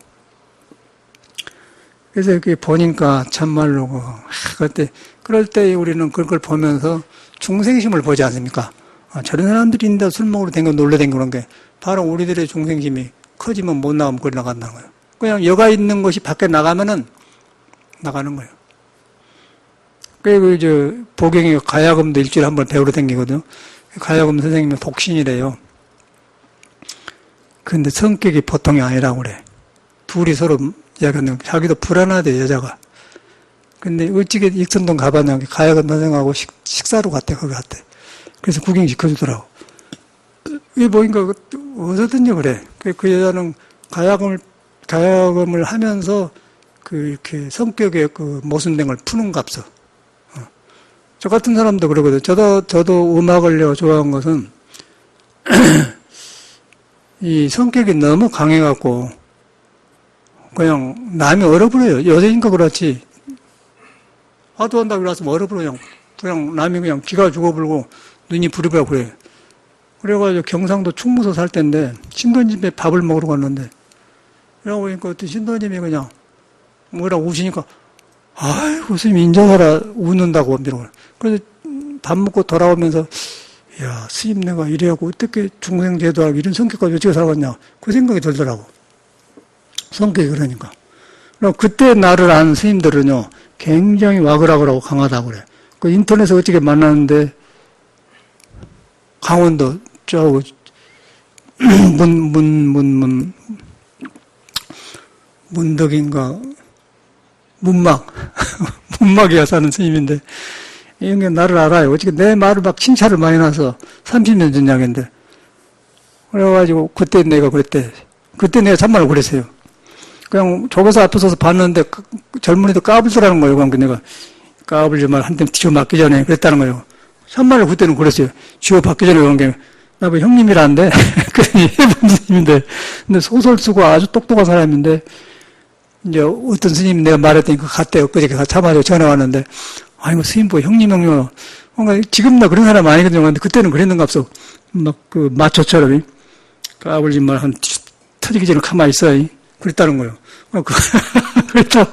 Speaker 1: 그래서 이렇게 보니까 참말로, 그럴 때 우리는 그걸 보면서 중생심을 보지 않습니까? 저런 사람들이 술 먹으러 댕겨 놀러 댕기는 게 바로 우리들의 중생심이 커지면 못 나가면 그리 나간다는 거예요. 그냥 여가 있는 것이 밖에 나가면은 나가는 거예요. 그리고 보경이 가야금도 일주일에 한 번 배우러 댕기거든요. 가야금 선생님은 독신이래요. 근데 성격이 보통이 아니라고 그래. 둘이 서로 이야기하는 거. 자기도 불안하대, 여자가. 근데 어찌게 익선동 가봤는데 가야금 선생하고 식사로 갔대, 거기 갔대. 그래서 구경시켜주더라고. 이게 보니까 어디든지 그래. 그 여자는 가야금을 하면서 이렇게 성격의 모순된 걸 푸는 값어. 저 같은 사람도 그러거든. 저도 음악을 내가 좋아한 것은 이 성격이 너무 강해갖고 그냥 남이 얼어버려요. 여자니까 그렇지. 화도 한다고 그래서 얼어버려. 그냥 남이 그냥 기가 죽어버리고 눈이 부리부려 그래. 그래가지고 경상도 충무서 살 때인데 신도님에 밥을 먹으러 갔는데 그러고 보니까 어떤 신도님이 그냥 뭐라고 우시니까 아이고 스님 인자하라 웃는다고 그러더라고요. 그래서 밥 먹고 돌아오면서 야, 스님 내가 이래갖고 어떻게 중생제도하고 이런 성격까지 어떻게 살아갔냐. 그 생각이 들더라고. 성격이 그러니까. 그때 나를 아는 스님들은요, 굉장히 와글와글하고 강하다고 그래. 그 인터넷에 어떻게 만났는데, 강원도, 문덕인가, 문막이야 사는 스님인데, 이게 나를 알아요. 어떻게 내 말을 막 칭찬을 많이 나서 30년 전 이야기인데. 그래가지고, 그때 내가 그랬대. 그때 내가 참말로 그랬어요. 그냥 조교사 앞에 서서 봤는데 젊은이도 까불더라는 거예요. 그러니까 내가 까불지 말 한 대 뒤져 맞기 전에 그랬다는 거예요. 참말로 그때는 그랬어요. 쥐어 받기 전에 그런 게 나 뭐 형님이라는데 그러니 해본 스님인데 근데 소설 쓰고 아주 똑똑한 사람인데 이제 어떤 스님 내가 말했더니 갔대요. 그저께 참아서 전화 왔는데 아이고 스님 뭐 형님 뭔가 지금 나 그런 사람 아니거든요. 근데 그때는 그랬는가 없어. 막 그 마초처럼 까불지 말 한 터지기 전에 가만히 있어. 그랬다는 거예요. 그랬다.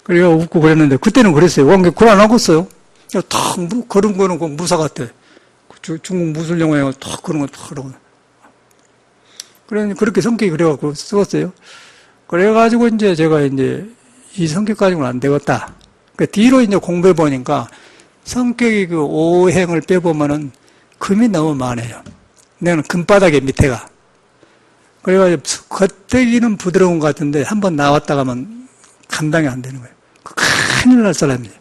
Speaker 1: 그래가 웃고 그랬는데, 그때는 그랬어요. 왕께 굴안 하겠어요. 탁, 그런 거는 그 무사 같아. 중국 무술 영화에 탁, 그런 거 탁, 그러고. 그렇게 성격이 그래갖고 쓰었어요. 그래가지고 이제 제가 이제 이 성격 가지고는 안 되겠다. 그 뒤로 이제 공부해보니까 성격이 그 오행을 빼보면은 금이 너무 많아요. 내는 금바닥에 밑에가. 그래가지고 겉대기는 부드러운 것 같은데 한번 나왔다 가면 감당이 안 되는 거예요. 큰일 날 사람이에요.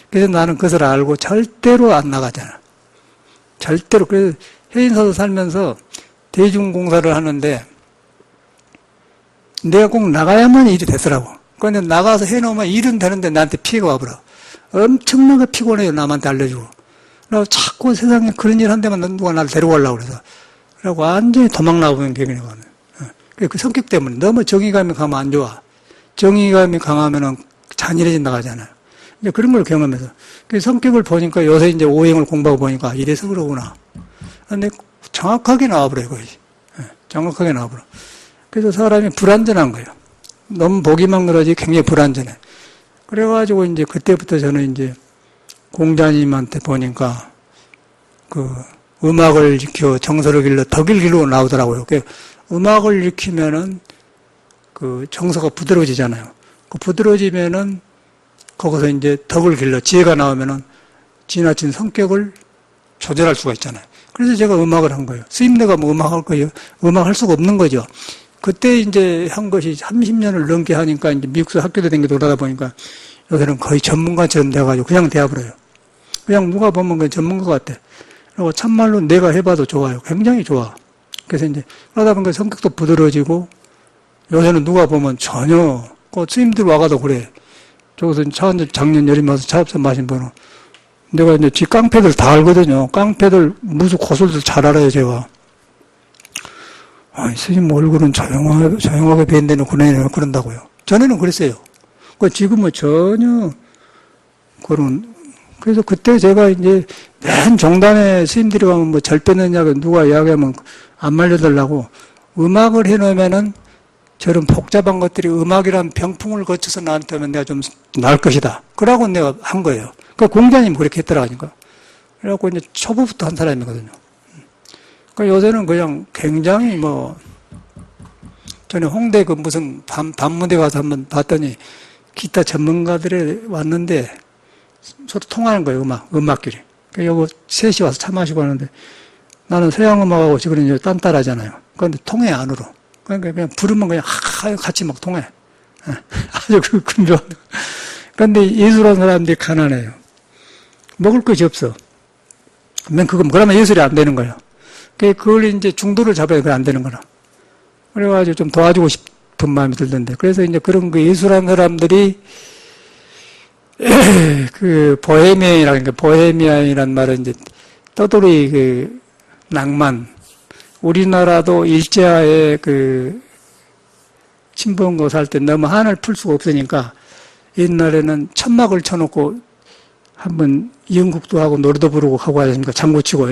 Speaker 1: 그래서 나는 그것을 알고 절대로 안 나가잖아. 절대로. 그래서 해인사도 살면서 대중공사를 하는데 내가 꼭 나가야만 일이 되더라고. 그런데 나가서 해놓으면 일은 되는데 나한테 피해가 와버려. 엄청나게 피곤해요. 남한테 알려주고. 그래서 자꾸 세상에 그런 일 한다면 누가 나를 데려가려고 그래서. 그래서 완전히 도망 나오는 격이네. 그 성격 때문에 너무 정의감이 강하면 안 좋아. 정의감이 강하면은 잔인해진다 하잖아요. 이제 그런 걸 경험해서. 그 성격을 보니까 요새 이제 오행을 공부하고 보니까 이래서 그러구나. 근데 정확하게 나와버려요, 거의. 정확하게 나와버려. 그래서 사람이 불안전한 거예요. 너무 보기만 그러지 굉장히 불안전해. 그래가지고 이제 그때부터 저는 이제 공자님한테 보니까 그 음악을 지켜 정서를 길러 덕을 길러 나오더라고요. 음악을 익히면은 그 정서가 부드러워지잖아요. 그 부드러워지면은 거기서 이제 덕을 길러 지혜가 나오면은 지나친 성격을 조절할 수가 있잖아요. 그래서 제가 음악을 한 거예요. 스님네가 뭐 음악 할 거예요? 음악 할 수가 없는 거죠. 그때 이제 한 것이 30년을 넘게 하니까 이제 미국에서 학교도 댕겨 돌아다 보니까 요새는 거의 전문가처럼 돼가지고 그냥 돼버려요. 그냥 누가 보면 그냥 전문가 같아. 그리고 참말로 내가 해봐도 좋아요. 굉장히 좋아. 그래서 이제 그러다 보니까 성격도 부드러워지고 요새는 누가 보면 전혀 그 스님들 와가도 그래. 저기서 차 한잔 작년 여름에 와서 차 한잔 마신 분은 내가 이제 지 깡패들 다 알거든요. 깡패들 무슨 고술들 잘 알아요, 제가. 아니, 스님 얼굴은 조용하게 뵌다는 그네는 그런다고요. 전에는 그랬어요. 지금은 전혀 그런. 그래서 그때 제가 이제 맨 정단에 스님들이 가면 뭐 절 뺐느냐고 누가 이야기하면 안 말려달라고 음악을 해놓으면은 저런 복잡한 것들이 음악이란 병풍을 거쳐서 나한테 하면 내가 좀 나을 것이다. 그러고 내가 한 거예요. 그 공자님 그렇게 했더라니까. 그래갖고 이제 초보부터 한 사람이거든요. 그러니까 요새는 그냥 굉장히 뭐, 전에 홍대 그 무슨 밤무대 가서 한번 봤더니 기타 전문가들이 왔는데 서로 통하는 거예요, 음악끼리. 그러니까 요거 셋이 와서 차 마시고 하는데 나는 서양음악하고 지금 이제 딴따라잖아요. 그런데 통해, 안으로. 그러니까 그냥 부르면 그냥 같이 막 통해. 아주 근묘한. 그런데 예술하는 사람들이 가난해요. 먹을 것이 없어. 그러면 예술이 안 되는 거예요. 그걸 이제 중도를 잡아야 그게 안 되는 거라. 그래가지고 좀 도와주고 싶은 마음이 들던데. 그래서 이제 그런 그 예술하는 사람들이 그 보헤미안이란 말은 이제 떠돌이 그 낭만. 우리나라도 일제하에 그 침범고 살 때 너무 한을 풀 수가 없으니까 옛날에는 천막을 쳐놓고 한번 연극도 하고 노래도 부르고 하고 하셨습니까? 장구치고.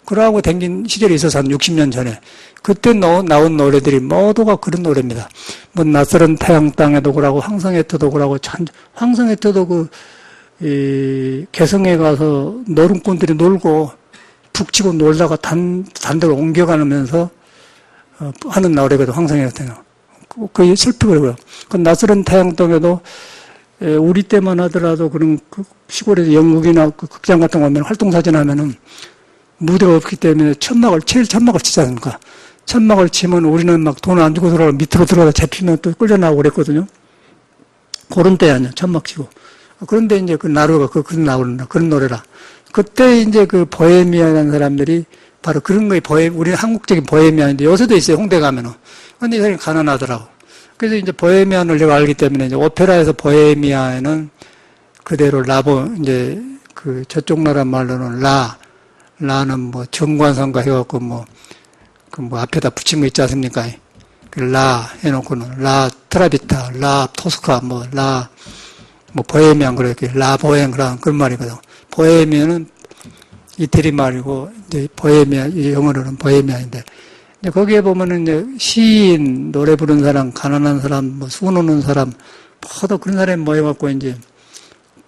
Speaker 1: 그러고 댕긴 시절이 있어서 한 60년 전에. 그때 나온 노래들이 모두가 그런 노래입니다. 뭐 낯설은 태양 땅에도 그러고 황성애터도 그러고 황성애터도 개성에 가서 노름꾼들이 놀고 푹 치고 놀다가 단대로 옮겨가면서 하는 노래거든, 황성애 같은 경우. 그게 슬프더라고요. 그 낯설은 태양동에도 우리 때만 하더라도 그런 시골에서 연극이나 그 극장 같은 거 하면 활동사진 하면은 무대가 없기 때문에 제일 천막을 치지 않습니까? 천막을 치면 우리는 막 돈 안 주고 들어가 밑으로 들어가다 잡히면 또 끌려나오고 그랬거든요. 그런 때 아니야, 천막 치고. 그런데 이제 그 나루가 그런 나오는 그런 노래라. 그때 이제 그 보헤미아라는 사람들이 바로 그런 거에 우리는 한국적인 보헤미아인데 요새도 있어요, 홍대 가면은. 근데 이 사람이 가난하더라고. 그래서 이제 보헤미안을 제가 알기 때문에 이제 오페라에서 보헤미아에는 그대로 이제 그 저쪽 나라 말로는 라는 뭐 정관성가 해갖고 뭐 앞에다 붙인 거 있지 않습니까? 그 라 해놓고는 라 트라비타, 라 토스카, 보헤미안 그렇게 라 보헤미안 그런 말이거든. 보헤미안은 이태리 말이고 이제 보헤미안 영어로는 보헤미안인데 이제 거기에 보면은 이제 시인, 노래 부르는 사람, 가난한 사람, 수건 오는 사람 모두 그런 사람이 모여갖고 이제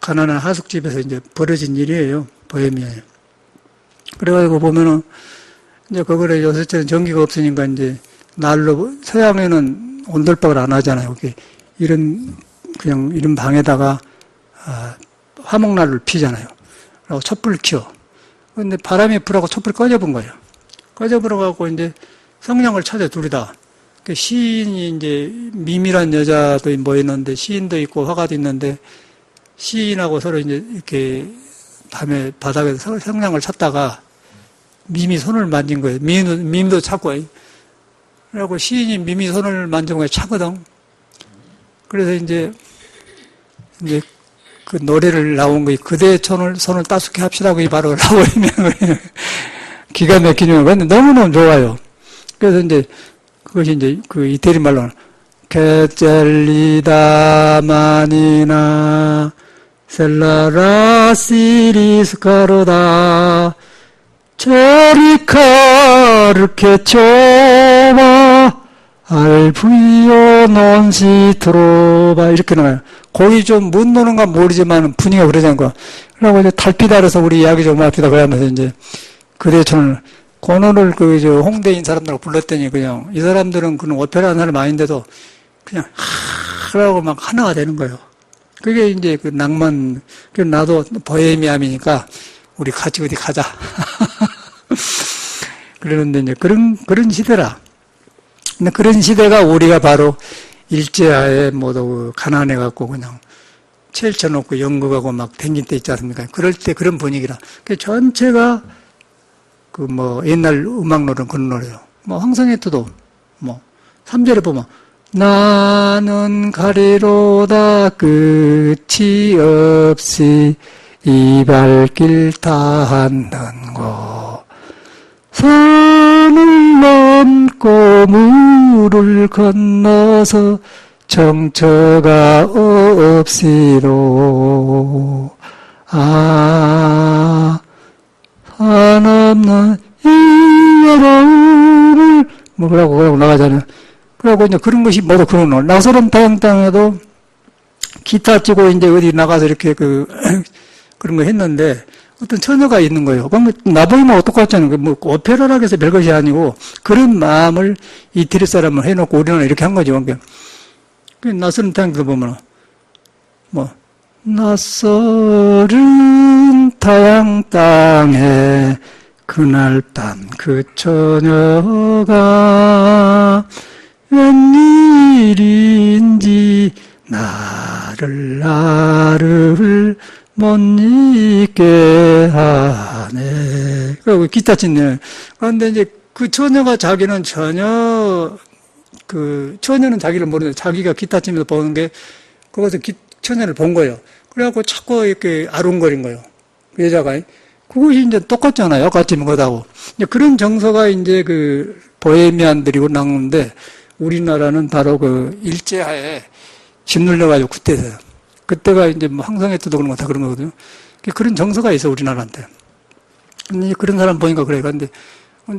Speaker 1: 가난한 하숙집에서 이제 벌어진 일이에요. 보헤미안에. 그래가지고 보면은 이제 그거를 요새처럼 전기가 없으니까 이제 날로 서양에는 온돌박을 안 하잖아요. 이런 방에다가 화목난로를 피잖아요. 그리고 촛불을 켜요. 근데 바람이 불하고 촛불이 꺼져본 거예요. 꺼져버려갖고 이제 성냥을 찾아 둘이 다. 시인이 이제 미미란 여자도 모였는데 시인도 있고 화가도 있는데 시인하고 서로 이제 이렇게 밤에 바닥에서 성냥을 찾다가 미미 손을 만진 거예요. 미미도 찾고. 그래갖고 시인이 미미 손을 만진 거에 차거든. 그래서 이제 그 노래를 나온 거예요. 그대의 손을 따숩게 합시다. 그게 바로 라보헤미안. 기가 막히는 거. 근데 너무너무 좋아요. 그래서 이제 그것이 이제 그 이태리 말로는 케젤리다 마니나 셀라라 시리스카르다 체리카르케 초바 알부이오 논시트로바 이렇게 나와요. 거기 좀 못 노는가 모르지만 분위기가 그러자는 거야. 그러고 이제 달빛 아래서 우리 이야기 좀 합시다. 그러면서 이제 그대천을 고노를 홍대인 사람들하고 불렀더니 그냥 이 사람들은 그런 오페라 하는 사람 아닌데도 그냥 하라고 막 하나가 되는 거예요. 그게 이제 그 낭만. 그래서 나도 보헤미안이니까 우리 같이 어디 가자. 그러는데 이제 그런 시대라. 근데 그런 시대가 우리가 바로 일제하에 모두 가난해갖고 그냥 체일쳐놓고 연극하고 막 댕길 때 있지 않습니까? 그럴 때 그런 분위기라. 그 전체가 옛날 음악 노래는 그런 노래요. 황성애토도 3절에 보면 나는 가리로다 끝이 없이 이 발길 닿는 곳 산을 넘고 물을 건너서 정처가 없이로 산 없는 이 여름을 그러고 나가잖아요. 그러고 이제 그런 것이 모두 그런 거. 낯설은 태양땅에도 기타 치고 이제 어디 나가서 이렇게 그런 거 했는데 어떤 처녀가 있는 거예요. 그럼 나보이면 어떡하잖아요. 오페라라고 해서 별것이 아니고 그런 마음을 이태리 사람을 해놓고 우리나라 이렇게 한 거죠. 그 낯설은 태양도 보면 낯설은 타양 땅에 그날 딴 그 처녀가 웬일인지 나를 못 잊게 하네. 그리고 기타 치네. 그런데 이제 그 처녀가 자기는 처녀는 자기를 모르는데 자기가 기타 치면서 보는 게 거기서 처녀를 본 거예요. 그래갖고 자꾸 이렇게 아웅거린 거예요. 그 여자가. 그것이 이제 똑같잖아요. 같이 먹어다고. 그런 정서가 이제 보헤미안들이고 나오는데 우리나라는 바로 일제하에 짓눌려가지고 그때가 이제 황성애토도 그런 거 다 그런 거거든요. 그런 정서가 있어, 우리나라한테. 근데 그런 사람 보니까 그래. 근데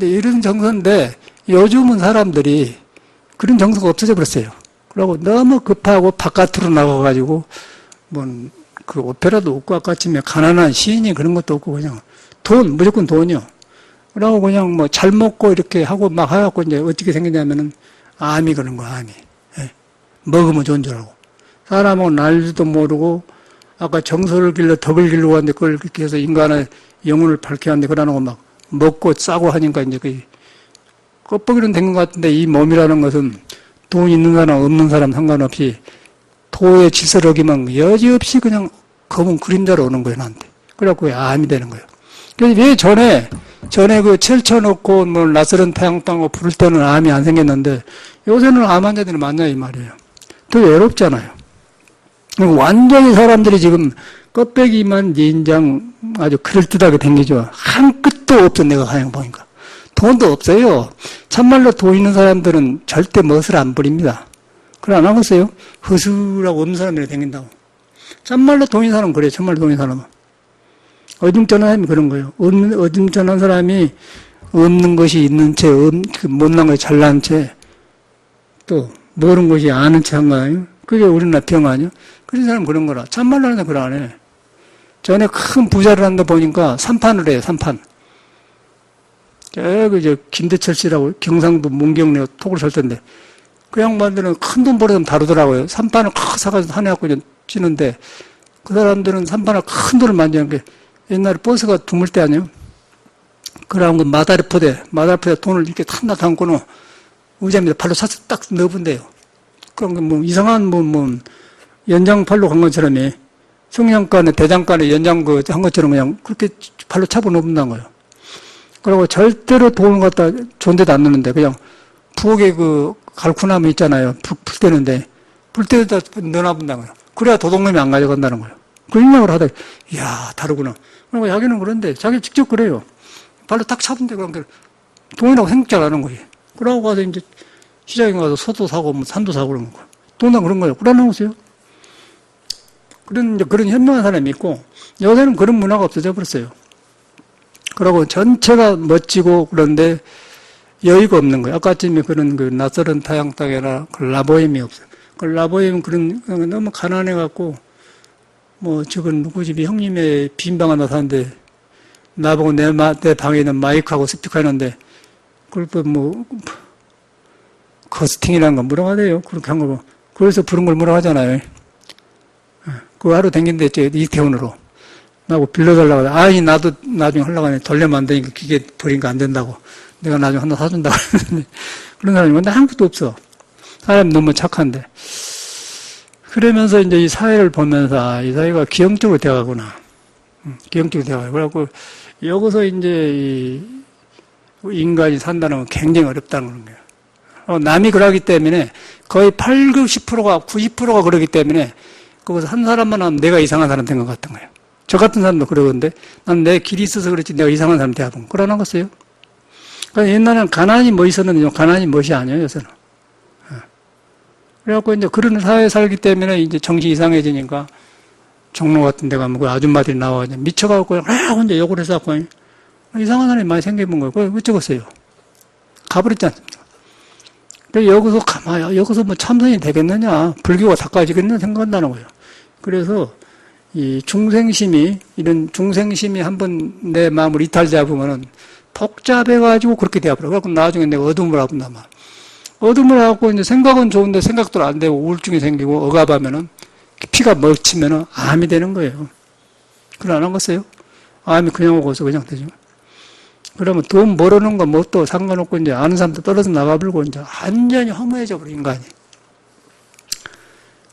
Speaker 1: 이런 정서인데 요즘은 사람들이 그런 정서가 없어져 버렸어요. 그러고 너무 급하고 바깥으로 나가가지고 오페라도 없고 아까 아침에 가난한 시인이 그런 것도 없고 그냥 무조건 돈이요. 그러고 그냥 뭐 잘 먹고 이렇게 하고 막 해갖고 이제 어떻게 생기냐면은 암이 그런 거야, 암이. 예. 먹으면 좋은 줄 알고. 사람은 날지도 모르고 아까 정서를 길러 덕을 길르고 하는데 그걸 그렇게 해서 인간의 영혼을 밝게 하는데 그러는 막 먹고 싸고 하니까 이제 그 껍데기는 된 것 같은데 이 몸이라는 것은 돈 있는 사람 없는 사람 상관없이 토의 질서를 어기면 여지없이 그냥 검은 그림자로 오는 거예요, 나한테. 그래갖고 암이 되는 거예요. 그래서 왜 전에 그 철쳐놓고 뭐 낯설은 태양 땅고 부를 때는 암이 안 생겼는데 요새는 암 환자들이 많냐 이 말이에요. 더 외롭잖아요. 완전히 사람들이 지금 껍데기만 인장 아주 그럴듯하게 댕기죠. 한 끗도 없어, 내가 가냥 보니까. 돈도 없어요. 참말로 돈 있는 사람들은 절대 멋을 안 부립니다. 그래, 안 하겠어요? 허술하고 없는 사람들이 댕긴다고. 참말로 돈 있는 사람은 그래요. 참말로 돈 있는 사람은. 어dim전한 사람이 그런 거예요. 어dim전한 사람이 없는 것이 있는 채, 못난 것이 잘난 채, 또, 모르는 것이 아는 채 한 거예요. 그게 우리나라 병 아니에요? 그런 사람은 그런 거라. 참말로 하는데 그걸 안 해. 전에 큰 부자를 한다 보니까 삼판을 해요, 삼판. 김대철 씨라고 경상도 문경래 톡을 설 텐데, 그 양반들은 큰 돈 벌어서 다루더라고요. 삼판을 크 사가지고 한 해갖고 치는데, 그 사람들은 삼판을 큰 돈을 만지는 게, 옛날에 버스가 드물 때 아니에요? 그러면 그 마다리포대 돈을 이렇게 하나 담고는 의자 밑에 발로 차서 딱 넣어본대요. 그런 게 뭐 이상한 연장팔로 간 것처럼 성냥간에 대장간에 연장 한 것처럼 그냥 그렇게 발로 차고 넣어본다는 거예요. 그리고 절대로 돈을 갖다 존대도 안 넣는데 그냥 부엌에 그 갈쿠나무 있잖아요. 불 때는데 불 때에다 넣어놔본다는 거예요. 그래야 도둑놈이 안 가져간다는 거예요. 그 생각을 하다, 이야, 다르구나. 그리고 자기는 그런데, 자기 직접 그래요. 발로 딱 차본데, 그런 게, 돈이라고 생각 잘 안 하는 거예요. 그러고 가서 이제 시장에 가서 소도 사고, 뭐 산도 사고 그런 거. 돈당 그런 거예요. 그러는 거세요. 그런 현명한 사람이 있고, 요새는 그런 문화가 없어져 버렸어요. 그러고 전체가 멋지고, 그런데 여유가 없는 거예요. 아까쯤에 그런 그 낯설은 타양 땅이나 그 라보엠이 없어요. 그 라보엠은 너무 가난해갖고, 지금 누구 집이 형님의 빈방 하나 사는데, 나보고 내 방에 있는 마이크하고 스피커 하는데, 그걸 커스팅이라는 거 뭐라고 하대요? 그렇게 한 거. 그래서 부른 걸 뭐라고 하잖아요. 그거 하루 댕긴데, 이태원으로. 나하고 빌려달라고 하대. 아니, 나도 나중에 하려고 하네. 돌려면 안 되니까 기계 버리니까 안 된다고. 내가 나중에 하나 사준다고 하는데. 그런 사람이 근데 한국도 없어. 사람이 너무 착한데. 그러면서 이제 이 사회를 보면서 이 사회가 기형적으로 되어가구나. 기형적으로 되어가고. 그래갖고 여기서 이제 인간이 산다는 건 굉장히 어렵다는 거예요. 남이 그러기 때문에 거의 80%가 90%가 그러기 때문에 거기서 한 사람만 하면 내가 이상한 사람 된 것 같은 거예요. 저 같은 사람도 그러는데 난 내 길이 있어서 그렇지 내가 이상한 사람 대하고 그러는 거였어요. 그러니까 옛날에는 가난이 있었는데 가난이 멋이 아니에요, 요새는. 그래갖고 이제 그런 사회에 살기 때문에 이제 정신 이상해지니까 종로 같은 데 가면 그 아줌마들이 나와 미쳐가지고 혼자 욕을 해서 이상한 사람이 많이 생겨본 거예요. 그걸 어쩌겠어요. 가버렸지 않습니까? 여기서 뭐 참선이 되겠느냐, 불교가 닦아지겠느냐 생각한다는 거예요. 그래서 이 중생심이 한번 내 마음을 이탈 잡으면은 복잡해가지고 그렇게 되어버려. 그래갖고 나중에 내가 어둠을 아픈단 말이야. 어둠을 하고 이제 생각은 좋은데 생각도 안 되고 우울증이 생기고 억압하면은 피가 먹히면은 암이 되는 거예요. 그걸 안 하겠어요? 암이 그냥 오고서 그냥 되죠. 그러면 돈 벌어놓은 거 뭣도 상관없고 이제 아는 사람도 떨어져 나가버리고 이제 완전히 허무해져 버린 인간이.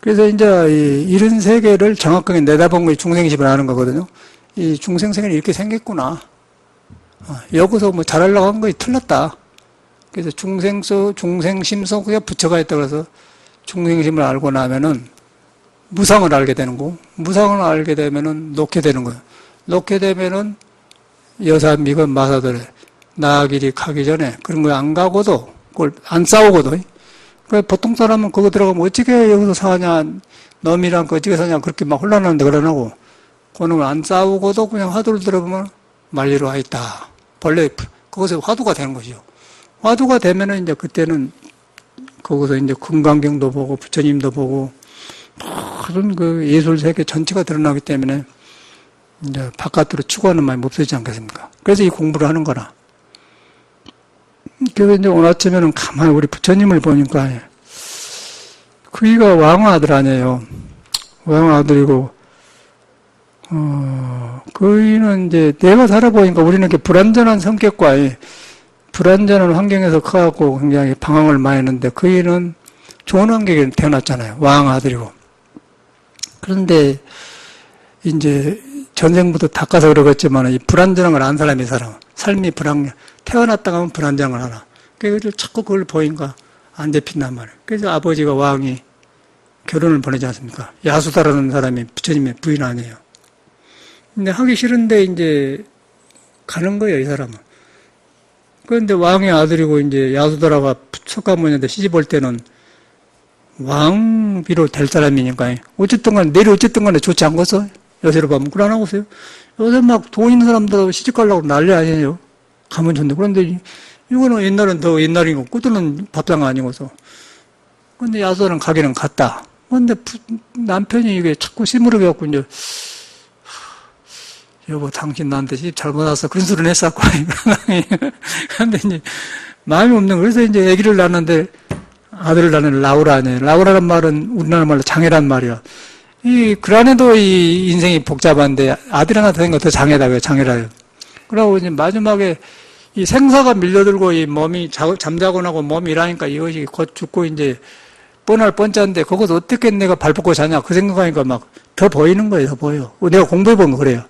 Speaker 1: 그래서 이제 이런 세계를 정확하게 내다본 것이 중생심을 하는 거거든요. 이 중생세계는 이렇게 생겼구나. 여기서 뭐 잘하려고 한 거이 틀렸다. 그래서 중생심 속에 부처가 있다 그래서 중생심을 알고 나면은 무상을 알게 되는 거고, 무상을 알게 되면은 놓게 되는 거예요. 놓게 되면은 여사, 미건, 마사들에 나아길이 가기 전에 그런 거 안 가고도, 그걸 안 싸우고도, 보통 사람은 그거 들어가면 어떻게 여기서 사냐, 놈이랑 어떻게 사냐, 그렇게 막 혼란하는데 그러나고, 그놈을 안 싸우고도 그냥 화두를 들어보면 만리로 와 있다. 본래 그것에 화두가 되는 것이죠. 화두가 되면은 이제 그때는 거기서 이제 금강경도 보고 부처님도 보고 모든 그 예술 세계 전체가 드러나기 때문에 이제 바깥으로 추구하는 마음이 없어지지 않겠습니까? 그래서 이 공부를 하는 거라. 그래서 이제 오늘 아침에는 가만히 우리 부처님을 보니까, 그이가 왕 아들 아니에요. 왕 아들이고, 그이는 이제 내가 살아보니까 우리는 이렇게 불완전한 성격과 불완전한 환경에서 커갖고 굉장히 방황을 많이 했는데, 그이는 좋은 환경에 태어났잖아요. 왕 아들이고. 그런데 이제 전생부터 닦아서 그러겠지만 이 불완전한 걸 안 사람이 살아. 삶이 불완전. 태어났다가 하면 불완전한 걸 알아. 그래서 자꾸 그걸 보니까 안 잡힌단 말이에요. 그래서 아버지가 왕이 결혼을 보내지 않습니까? 야수다라는 사람이 부처님의 부인 아니에요. 근데 하기 싫은데 이제 가는 거예요, 이 사람은. 그런데 왕의 아들이고 이제 야수다라가 석가모니한테 시집 올 때는 왕비로 될 사람이니까 어쨌든 간에 내리 어쨌든 간에 좋지 않겠어? 요새로 보면 그걸 안 하고 있어요. 요새 막 돈 있는 사람들 시집 가려고 난리 아니에요. 가면 좋은데. 그런데 이거는 옛날은 더 옛날이고 그때는 밥상 아니고서. 근데 야수다는 가기는 갔다. 근데 남편이 이게 자꾸 시무르게 갖고 이제 여보 당신 나한테 시집 잘못 왔어. 그런 소리는 했었고. 근데 이제 마음이 없는 거예요. 그래서 이제 아기를 낳았는데 아들을 낳는 라우라 아니에요. 라우라란 말은 우리나라 말로 장애란 말이야. 그 안에도 이 인생이 복잡한데 아들 하나 더 생겨 더 장애다, 왜 장애라요. 그러고 이제 마지막에 이 생사가 밀려들고 이 몸이 잠자고 나고 몸이 일하니까 이것이 곧 죽고 이제 뻔할 뻔짠데 거기서 어떻게 내가 발 뻗고 자냐 그 생각하니까 막 더 보이는 거예요, 더 보여. 내가 공부해본 거 그래요.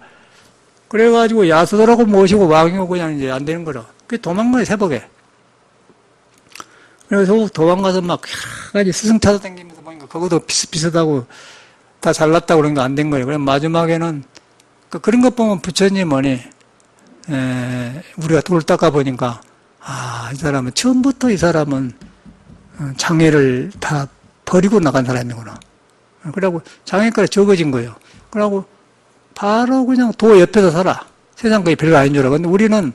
Speaker 1: 그래가지고 야수도라고 모시고 왕이고 그냥 이제 안 되는 거라. 그게 도망가요, 새벽에. 그래서 도망가서 막 여러 가지 스승 찾아다니면서 보니까 그것도 비슷비슷하고 다 잘났다고 그런 거 안 된 거예요. 그래서 마지막에는 그런 것 보면 부처님은 우리가 돌 닦아 보니까 이 사람은 처음부터 이 사람은 장애를 다 버리고 나간 사람이구나. 그러고 장애까지 적어진 거예요. 그러고 바로 그냥 도 옆에서 살아. 세상 것이 별거 아닌 줄 알아. 근데 우리는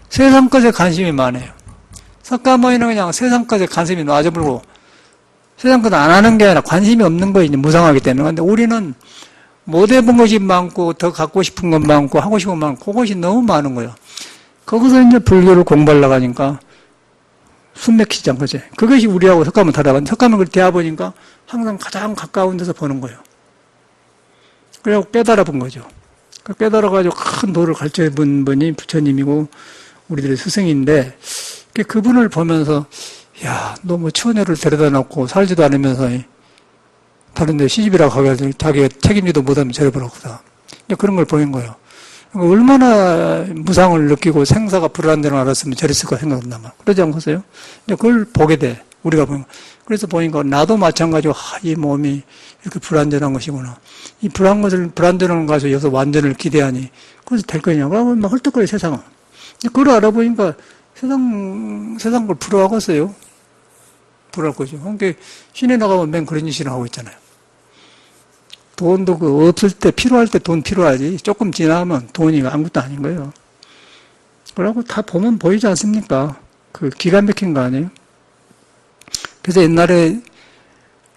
Speaker 1: 세상 것에 관심이 많아요. 석가모니는 그냥 세상 것에 관심이 놔져버리고 세상 것 안 하는 게 아니라 관심이 없는 거예요. 이제 무상하기 때문에. 근데 우리는 못 해본 것이 많고 더 갖고 싶은 것 많고 하고 싶은 것 많고 그것이 너무 많은 거예요. 거기서 이제 불교를 공부하려고 하니까 숨 막히지 않겠지. 그것이 우리하고 석가모니 다르다. 석가모니 대해보니까 항상 가장 가까운 데서 보는 거예요. 그래갖고 깨달아 본 거죠. 깨달아가지고 큰 도를 가르쳐 본 분이 부처님이고 우리들의 스승인데 그분을 보면서 야, 너 뭐 처녀를 데려다 놓고 살지도 않으면서 다른 데 시집이라고 하게 자기가 책임지도 못하면 저래버렸구나. 그런 걸 보인 거예요. 얼마나 무상을 느끼고 생사가 불안되는 걸 알았으면 저랬을까 생각한단 말이야. 그러지 않겠어요? 그걸 보게 돼. 우리가 보니까. 그래서 보니까 나도 마찬가지로 이 몸이 이렇게 불안전한 것이구나. 이 불안전한 것을 여기서 완전을 기대하니 그래서 될 거냐. 그러면 막 헐떡거려 세상은. 그걸 알아보니까 세상 걸 부러워하겠어요. 부러워할 거죠. 그러니까 시내 나가면 맨 그런 짓을 하고 있잖아요. 돈도 없을 때 필요할 때 돈 필요하지. 조금 지나면 돈이 아무것도 아닌 거예요. 그러고 다 보면 보이지 않습니까? 그 기가 막힌 거 아니에요? 그래서 옛날에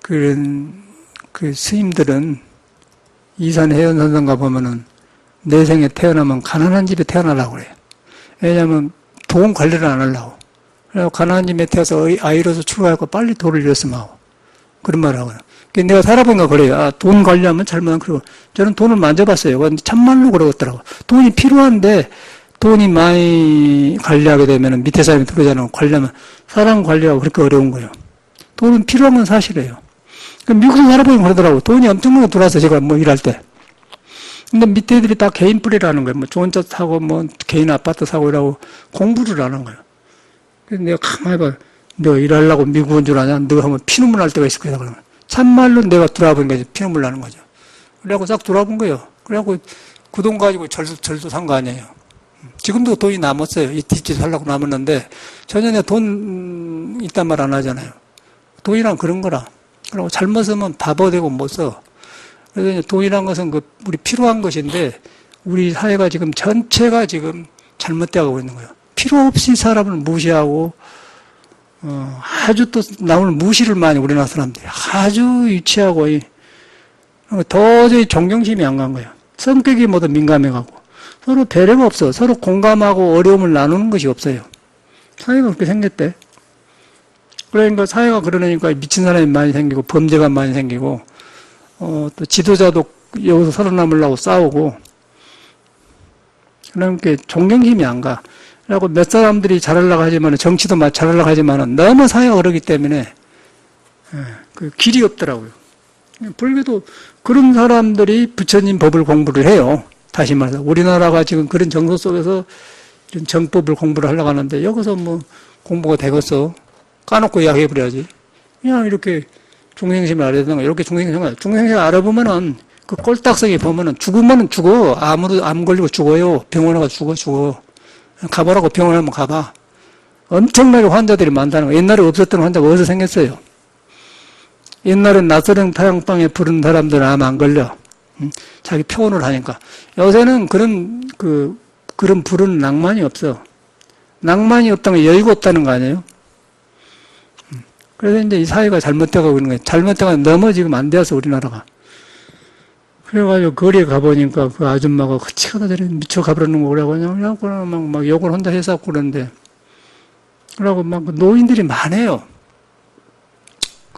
Speaker 1: 그 스님들은 이산 해연선생가 보면은 내 생에 태어나면 가난한 집에 태어나려고 그래요. 왜냐하면 돈 관리를 안 하려고. 그래서 가난한 집에 태어나서 아이로서 출가하고 빨리 돈을 잃었으면 하고. 그런 말을 하고요. 내가 살아보니까 그래요. 돈 관리하면 잘못하면 그러고. 저는 돈을 만져봤어요. 근데 참말로 그러더라고요. 돈이 필요한데 돈이 많이 관리하게 되면 밑에 사람이 들어오잖아요. 관리하면 사람 관리하고 그렇게 어려운 거예요. 돈은 필요한 건 사실이에요. 미국에서 살아보면 그러더라고요. 돈이 엄청나게 들어와서 제가 뭐 일할 때. 근데 밑에 애들이 다 개인 뿌리라는 거예요. 뭐 좋은 차 사고 뭐 개인 아파트 사고 이라고 공부를 안 한 거예요. 그래서 내가 가만히 봐. 너 일하려고 미국 온 줄 아냐? 너 하면 피눈물 날 때가 있을 거야. 그러면. 참말로 내가 돌아와 보니까 피눈물 나는 거죠. 그래갖고 싹 돌아와 본 거예요. 그래갖고 그 돈 가지고 절도 산 거 아니에요. 지금도 돈이 남았어요. 이 뒷집 살려고 남았는데 전혀 내가 돈 있단 말 안 하잖아요. 돈이란 그런 거라. 그리고 잘못 쓰면 바보 되고 못 써. 그래서 돈이란 것은 우리 필요한 것인데 우리 사회가 지금 전체가 지금 잘못되어 있는 거예요. 필요 없이 사람을 무시하고 아주 또 남을 무시를 많이 우리나라 사람들이 아주 유치하고 도저히 존경심이 안 간 거예요. 성격이 모두 민감해가고 서로 배려가 없어. 서로 공감하고 어려움을 나누는 것이 없어요. 사회가 그렇게 생겼대. 그러니까 사회가 그러니까 미친 사람이 많이 생기고 범죄가 많이 생기고 또 지도자도 여기서 살아남으려고 싸우고 그러니까 존경심이 안 가. 그리고 몇 사람들이 잘하려고 하지만 정치도 잘하려고 하지만 너무 사회가 그러기 때문에 그 길이 없더라고요. 불교도 그런 사람들이 부처님 법을 공부를 해요. 다시 말해서 우리나라가 지금 그런 정서 속에서 정법을 공부를 하려고 하는데 여기서 뭐 공부가 되겠어. 까놓고 이야기해버려야지. 그냥 이렇게 중생심을 알아야 되는 거. 이렇게 중생심을 알아보면은 그 꼴딱서기 보면은 죽으면은 죽어. 암 걸리고 죽어요. 병원에 가 죽어. 가보라고 병원에 한번 가봐. 엄청나게 환자들이 많다는 거. 옛날에 없었던 환자가 어디서 생겼어요? 옛날엔 낯설은 타향방에 부른 사람들은 암 안 걸려. 자기 표현을 하니까. 요새는 그런 부르는 낭만이 없어. 낭만이 없다는 게 여유가 없다는 거 아니에요? 그래서 이제 이 사회가 잘못돼가고 있는 거예요. 잘못돼가지고 너무 지금 안 돼서 우리나라가. 그래가지고 거리에 가보니까 그 아줌마가 치가다 저리 미쳐 가버리는 거 그러고 그냥 막 욕을 혼자 해서 그러는데. 그러고 막 노인들이 많아요.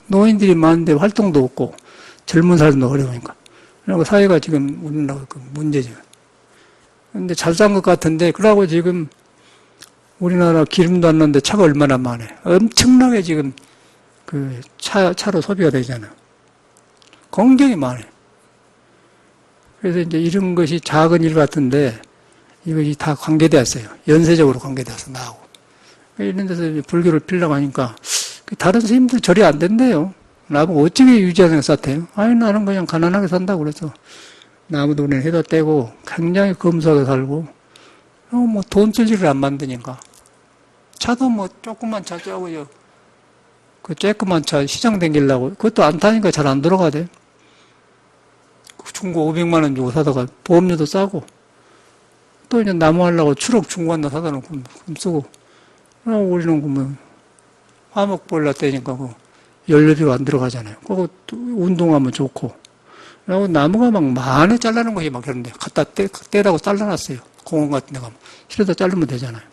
Speaker 1: 노인들이 많은데 활동도 없고 젊은 사람도 어려우니까. 그리고 사회가 지금 우리나라 그 문제죠. 근데 잘 산 것 같은데 그러고 지금 우리나라 기름도 안 나는데 차가 얼마나 많아요. 엄청나게 지금 그 차로 소비가 되잖아요. 굉장히 많아요. 그래서 이제 이런 것이 작은 일 같은데 이것이 다 관계되었어요. 연쇄적으로 관계되어서 나오고. 이런 데서 이제 불교를 피려고 하니까 다른 스님들 절이 안 된대요. 나보고 어떻게 유지하는 것 같아요? 아니, 나는 그냥 가난하게 산다고 그래서 나무도 해다 떼고 굉장히 검소하게 살고 뭐 돈 쓸 일을 안 만드니까 차도 뭐 조그만 차 저거요. 그 쬐끄만 차 시장 댕기려고 그것도 안 타니까 잘 안 들어가대. 중고 500만 원 주고 사다가 보험료도 싸고 또 이제 나무 하려고 추럭 중고 하나 사다 놓고 쓰고 우리는 그뭐 화목 보일러 때니까 그 연료비가 안 들어가잖아요. 그거 운동하면 좋고. 그리고 나무가 막 많이 잘라는 것이 막 그런데 갖다 떼라고 잘라놨어요. 공원 같은 데 가면. 실어다 자르면 되잖아요.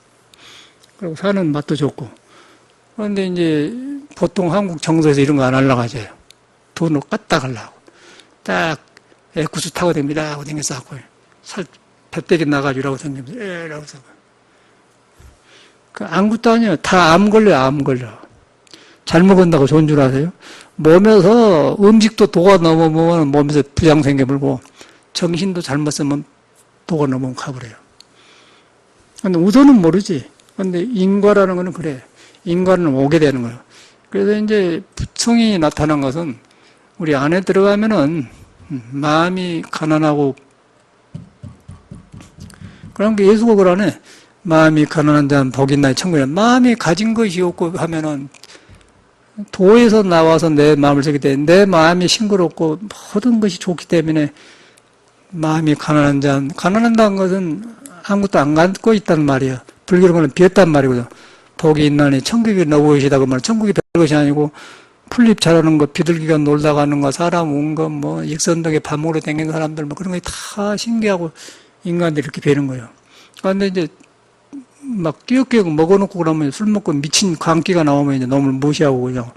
Speaker 1: 그리고 사는 맛도 좋고. 그런데 이제 보통 한국 정서에서 이런 거 안 하려고 하죠. 돈을 까딱 하려고. 딱 구수 타고 됩니다 하고 댕겨서 하고 배때기 나가지고 이라고 생기면서 이라고 해서 아무것도 아니에요. 다 암 걸려. 잘 먹은다고 좋은 줄 아세요? 몸에서 음식도 도가 넘어오면 몸에서 부양 생겨버리고 정신도 잘못 쓰면 도가 넘어오면 가버려요. 근데 우선은 모르지. 근데 인과라는 거는 그래. 인과는 오게 되는 거예요. 그래서 이제 부성이 나타난 것은 우리 안에 들어가면은 마음이 가난하고 그런 게 예수가 그러네. 마음이 가난한 자는 복이 있나니 천국이라. 마음이 가진 것이 없고 하면은 도에서 나와서 내 마음을 쓰게 돼. 내 마음이 싱그럽고 모든 것이 좋기 때문에 마음이 가난한 자는, 가난한다는 것은 아무것도 안 갖고 있다는 말이에요. 불교로 말하면 비었단 말이거든. 복이 있나니 천국이 너보이시다 그 말. 천국이 별것이 아니고 풀잎 자라는 거, 비둘기가 놀다 가는 거, 사람 온 거, 뭐 익선동에 밥 먹으러 다니는 사람들 뭐 그런 게 다 신기하고 인간들이 이렇게 배는 거예요. 그런데 이제 막 끼역끼역 먹어놓고 그러면 술 먹고 미친 광기가 나오면 이제 놈을 무시하고 그냥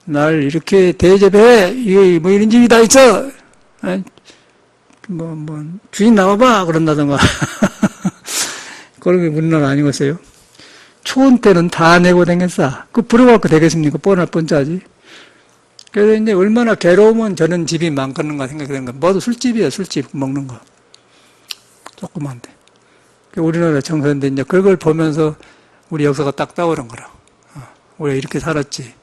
Speaker 1: 날 이렇게 대접해 이게 뭐 이런 집이 다 있어 뭐 주인 나와봐 그런다던가 그런 게 우리나라 아니겠어요? 초원 때는 다 내고 다녔어. 그 부러워갖고 되겠습니까? 뻔할 뻔짜지. 그래서 이제 얼마나 괴로우면 저는 집이 많겠는가 생각이 드는 거야. 뭐도 술집이야, 술집 먹는 거. 조그만데. 우리나라 정서인데 이제 그걸 보면서 우리 역사가 딱 떠오른 거라. 우리가 이렇게 살았지.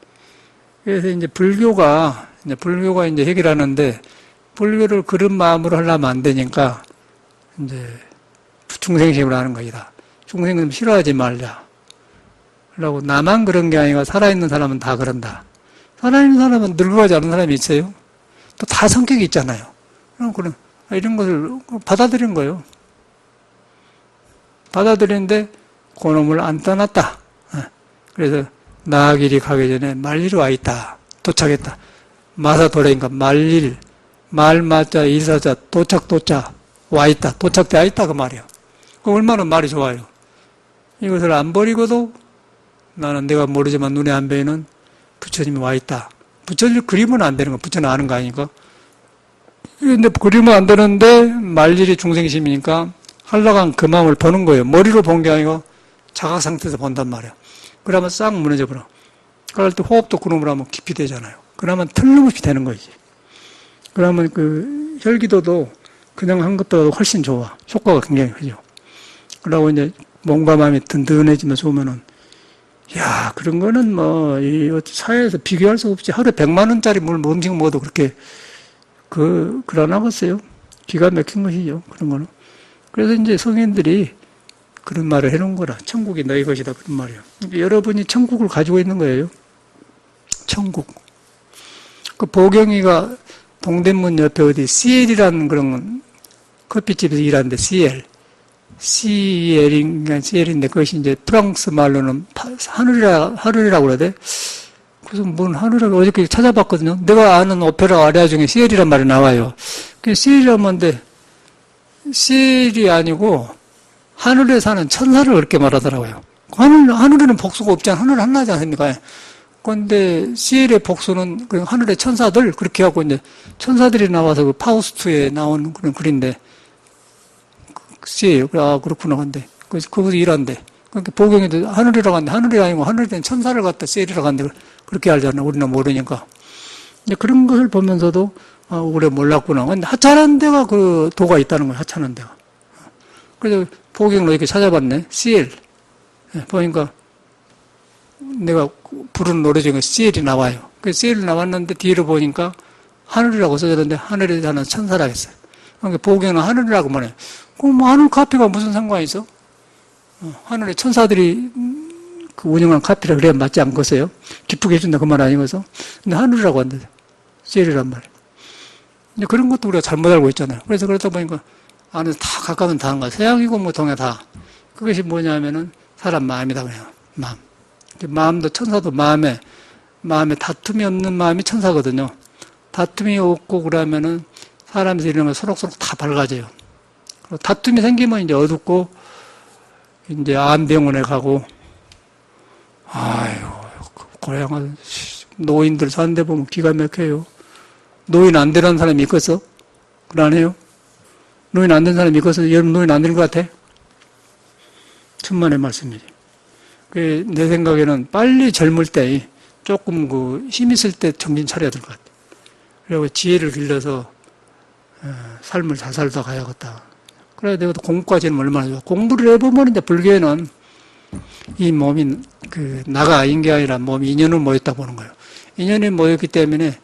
Speaker 1: 그래서 이제 불교가 이제 해결하는데 불교를 그런 마음으로 하려면 안 되니까 이제 중생심을 하는 거이다. 중생심 싫어하지 말자. 그러고 나만 그런 게 아니라 살아있는 사람은 다 그런다. 살아있는 사람은 늙어가지 않은 사람이 있어요. 또 다 성격이 있잖아요. 그럼 이런 것을 받아들인 거예요. 받아들이는데 그놈을 안 떠났다. 그래서 나아길이 가기 전에 말리로 와 있다. 도착했다. 마사도래인가 말릴, 말마자, 일사자, 도착, 와 있다. 도착되어 있다 그 말이야. 그 얼마나 말이 좋아요. 이것을 안 버리고도 나는 내가 모르지만 눈에 안 보이는 부처님이 와 있다. 부처님 그리면 안 되는 거, 부처는 아는 거 아니까. 근데 그리면 안 되는데 말일이 중생심이니까 한라간 그 마음을 보는 거예요. 머리로 본 게 아니고 자각 상태에서 본단 말이야. 그러면 싹 무너져 버려. 그럴 때 호흡도 그놈으로 하면 깊이 되잖아요. 그러면 틀림없이 되는 거지. 그러면 그 혈기도도 그냥 한 것보다도 훨씬 좋아. 효과가 굉장히 크죠. 그러고 이제 몸과 마음이 든든해지면서 오면은, 야, 그런 거는 뭐, 이 사회에서 비교할 수 없지. 하루에 100만 원짜리 음식 먹어도 그렇게, 그러나겠어요. 기가 막힌 것이죠. 그런 거는. 그래서 이제 성인들이 그런 말을 해놓은 거라. 천국이 너희 것이다. 그런 말이에요. 여러분이 천국을 가지고 있는 거예요. 천국. 그 보경이가 동대문 옆에 어디 CL이라는 그런 커피집에서 일하는데 CL인데 그것이 이제 프랑스 말로는 하늘이라고 그래야 돼? 그래서 뭔 하늘이라고 어저께 찾아봤거든요. 내가 아는 오페라 아리아 중에 CL이란 말이 나와요. 그 CL이란 말인데 CL이 아니고 하늘에 사는 천사를 그렇게 말하더라고요. 하늘에는 복수가 없지 않아. 하늘 하나지 않습니까? 그런데 CL의 복수는 그 하늘의 천사들 그렇게 하고 이제 천사들이 나와서 그 파우스트에 나오는 그런 글인데 CL 아 그렇구나 근데 거기서 일한대. 그러니까 보경에도 하늘이라고 하는데 하늘이 아니고 하늘에 된 천사를 갖다 CL이라고 하는데 그렇게 알잖아. 우리는 모르니까. 이제 그런 것을 보면서도 우리 몰랐구나. 근데 하찮은 데가 그 도가 있다는 거야. 하찮은 데가. 그래서 보경로 이렇게 찾아봤네. CL. 보니까 내가 부르는 노래 중에 CL이 나와요. 그 CL이 나왔는데 뒤로 보니까 하늘이라고 써졌는데 하늘에 사는 천사라 했어요. 그러니까 보경은 하늘이라고 말해요. 그럼 뭐 하늘 카페가 무슨 상관이 있어? 하늘에 천사들이 그 운영하는 카페라 그래야 맞지 않겠어요? 기쁘게 해준다 그 말 아니겠어? 근데 하늘이라고 한대. CL이란 말이에요. 근데 그런 것도 우리가 잘못 알고 있잖아요. 그래서 그러다 보니까 안에서 다 가까운 다 한 거야. 서양이고 뭐 동양 다. 그것이 뭐냐면은 사람 마음이다 그래요. 마음. 마음도 천사도 마음에 다툼이 없는 마음이 천사거든요. 다툼이 없고 그러면은 사람들이 이런 거 소록소록 다 밝아져요. 다툼이 생기면 이제 어둡고 이제 암병원에 가고 아유 고향은 노인들 사는 데 보면 기가 막혀요. 노인 안 되라는 사람이 있겠어? 그러네요. 노인 안 된 사람이 있겠어? 여러분 노인 안 된 것 같아? 천만의 말씀이지. 내 생각에는 빨리 젊을 때 조금 그 힘 있을 때 정신 차려야 될 것 같아. 그리고 지혜를 길러서 삶을 잘 살다 가야겠다. 그래야 내가 공부까지는 얼마나 좋아. 공부를 해보면 이제 불교에는 이 몸이 나가 아닌 게 아니라 몸이 인연을 모였다 보는 거예요. 인연이 모였기 때문에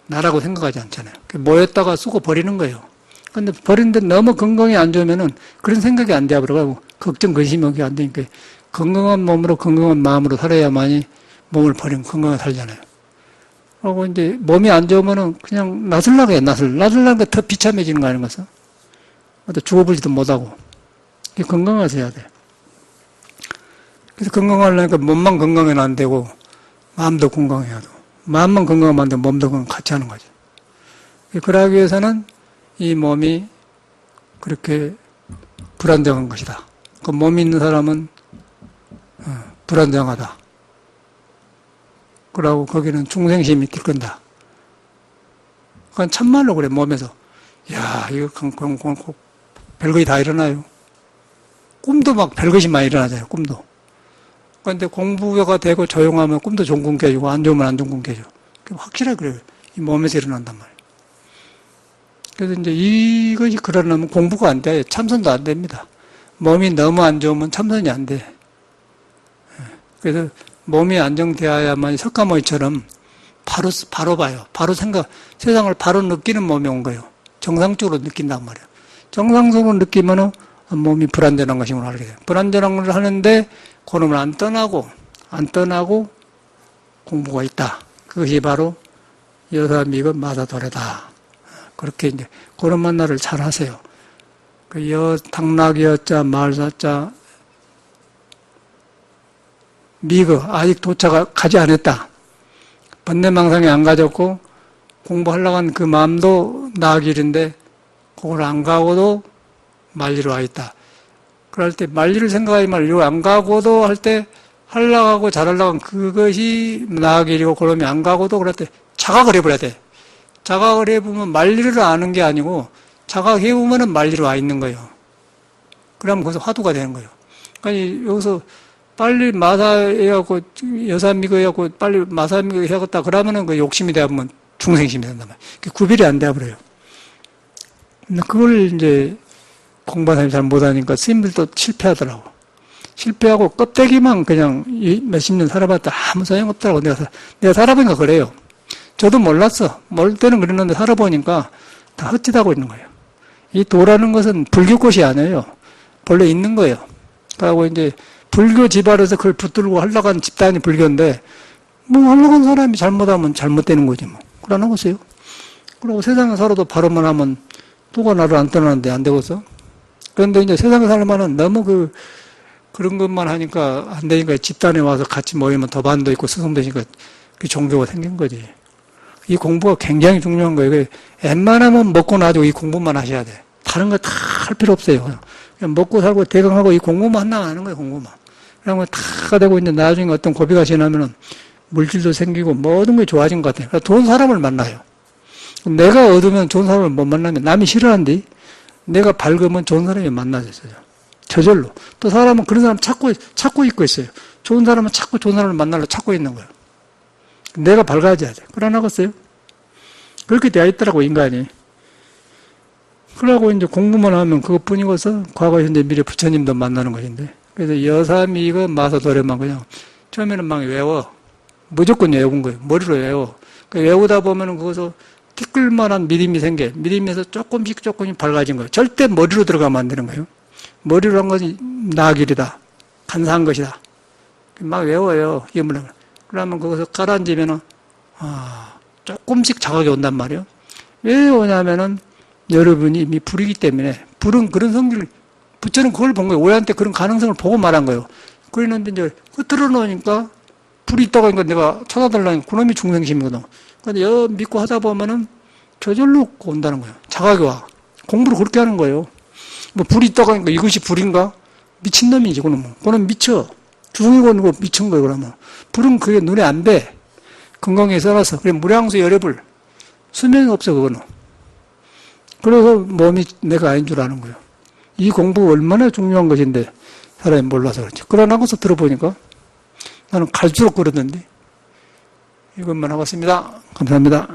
Speaker 1: 나라고 생각하지 않잖아요. 모였다가 쓰고 버리는 거예요. 근데 버리는데 너무 건강이 안 좋으면은 그런 생각이 안 돼버려가지고 걱정, 근심이 안 되니까 건강한 몸으로 건강한 마음으로 살아야만이 몸을 버리면 건강하게 살잖아요. 그리고 이제 몸이 안 좋으면은 그냥 나슬라고 해, 나슬라니까 더 비참해지는 거 아닌가서? 또 죽어보지도 못하고. 건강하게 해야 돼. 그래서 건강하려니까 몸만 건강해는 안 되고 마음도 건강해야 돼. 마음만 건강하면 안 되고 몸도 건강 같이 하는 거죠. 그러기 위해서는 이 몸이 그렇게 불안정한 것이다. 그 몸이 있는 사람은 불안정하다. 그러고 거기는 중생심이 들건다. 그건 참말로 그래 몸에서. 야 이거 별것이 다 일어나요. 꿈도 막 별것이 많이 일어나잖아요. 꿈도. 그런데 공부가 되고 조용하면 꿈도 종군 깨지고 안 좋으면 안 종군 깨져. 확실하게 그래요. 이 몸에서 일어난단 말이에요. 그래서 이제 이것이 그러려면 공부가 안 돼. 참선도 안 됩니다. 몸이 너무 안 좋으면 참선이 안 돼. 그래서 몸이 안정되어야만 석가모니처럼 바로 봐요. 바로 세상을 바로 느끼는 몸이 온 거예요. 정상적으로 느낀단 말이에요. 정상적으로 느끼면은 몸이 불안전한 것임을 알게 돼요. 불안전한 걸 하는데 그놈을 안 떠나고 공부가 있다. 그것이 바로 여사미급 마사도래다. 그렇게 이제 그런 만나를 잘 하세요. 그 당락이었자 말사자 미그 아직 도착하지 않았다. 번뇌망상에 안 가졌고 공부하려고 한 그 마음도 나길인데 그걸 안 가고도 말리로 와 있다. 그럴 때 말리를 생각하지 말고 안 가고도 할 때 하려고 잘하려고 그것이 나의 길이고 그러면 안 가고도 그럴 때 자각을 해버려야 돼. 자각을 해보면 말리를 아는 게 아니고 자각해보면은 말리로 와 있는 거예요. 그러면 거기서 화두가 되는 거예요. 그러니까 여기서 빨리 마사해갖고 여사미거 해갖고 빨리 마사미거 해야겠다 그러면은 그 욕심이 되면 중생심이 된단 말이에요. 구별이 안 되어버려요. 근데 그걸 이제 공부하는 사람이 잘 못하니까 스님들도 실패하더라고. 실패하고 껍데기만 그냥 몇십 년 살아봤다 아무 소용없더라고. 내가 살아보니까 그래요. 저도 몰랐어. 모를 때는 그랬는데 살아보니까 다 헛짓하고 있는 거예요. 이 도라는 것은 불교 것이 아니에요. 본래 있는 거예요. 그리고 이제 불교 집안에서 그걸 붙들고 하려고 한 집단이 불교인데 뭐 하려고 한 사람이 잘못하면 잘못되는 거지 뭐. 그러나 보세요. 그리고 세상에 살아도 바로만 하면 누가 나를 안 떠나는데 안 되겠어? 그런데 이제 세상에 살면은 너무 그런 것만 하니까 안 되니까 집단에 와서 같이 모이면 도반도 있고 스승도 있으니까 그 종교가 생긴 거지. 이 공부가 굉장히 중요한 거예요. 웬만하면 먹고 나도 이 공부만 하셔야 돼. 다른 거 다 할 필요 없어요. 그냥 먹고 살고 대강하고 이 공부만 한다고 하는 거예요, 공부만. 그러면 다 되고 이제 나중에 어떤 고비가 지나면은 물질도 생기고 모든 게 좋아진 것 같아요. 좋은 사람을 만나요. 내가 얻으면 좋은 사람을 못 만나면 남이 싫어하는데 내가 밝으면 좋은 사람이 만나졌어요. 저절로. 또 사람은 그런 사람 찾고 있고 있어요. 좋은 사람은 자꾸 좋은 사람을 만나려 찾고 있는 거예요. 내가 밝아져야 돼. 그러나겠어요? 그렇게 되어 있더라고, 인간이. 그러고 이제 공부만 하면 그것뿐이고서 과거, 현재, 미래 부처님도 만나는 것인데. 그래서 여사미거 마사도래만 그냥 처음에는 막 외워. 무조건 외운 거예요. 머리로 외워. 외우다 보면은 거기서 티끌만한 믿음이 생겨. 믿음에서 조금씩 밝아진 거예요. 절대 머리로 들어가면 안 되는 거예요. 머리로 한 것이 나길이다. 간사한 것이다. 막 외워요. 그러면 거기서 가라앉으면은, 조금씩 자각이 온단 말이에요. 왜 오냐면은 여러분이 이미 불이기 때문에, 불은 그런 성질, 부처는 그걸 본 거예요. 오해한테 그런 가능성을 보고 말한 거예요. 그랬는데 이제 틀어놓으니까 불이 있다고 하니까 내가 찾아달라니까 그놈이 중생심이거든. 근데 믿고 하다 보면은 저절로 온다는 거예요. 자각이 와. 공부를 그렇게 하는 거예요. 뭐 불이 있다고 하니까 이것이 불인가? 미친놈이지, 그놈은. 그놈은 미쳐. 주성이고 미친 거예요, 그러면. 불은 그게 눈에 안 배. 건강에 써놔서. 그래, 무량수 열애불. 수명이 없어, 그거는. 그래서 몸이 내가 아닌 줄 아는 거예요. 이 공부가 얼마나 중요한 것인데, 사람이 몰라서 그렇지. 그러나고서 들어보니까 나는 갈수록 그러던데. 이것만 하겠습니다. 감사합니다.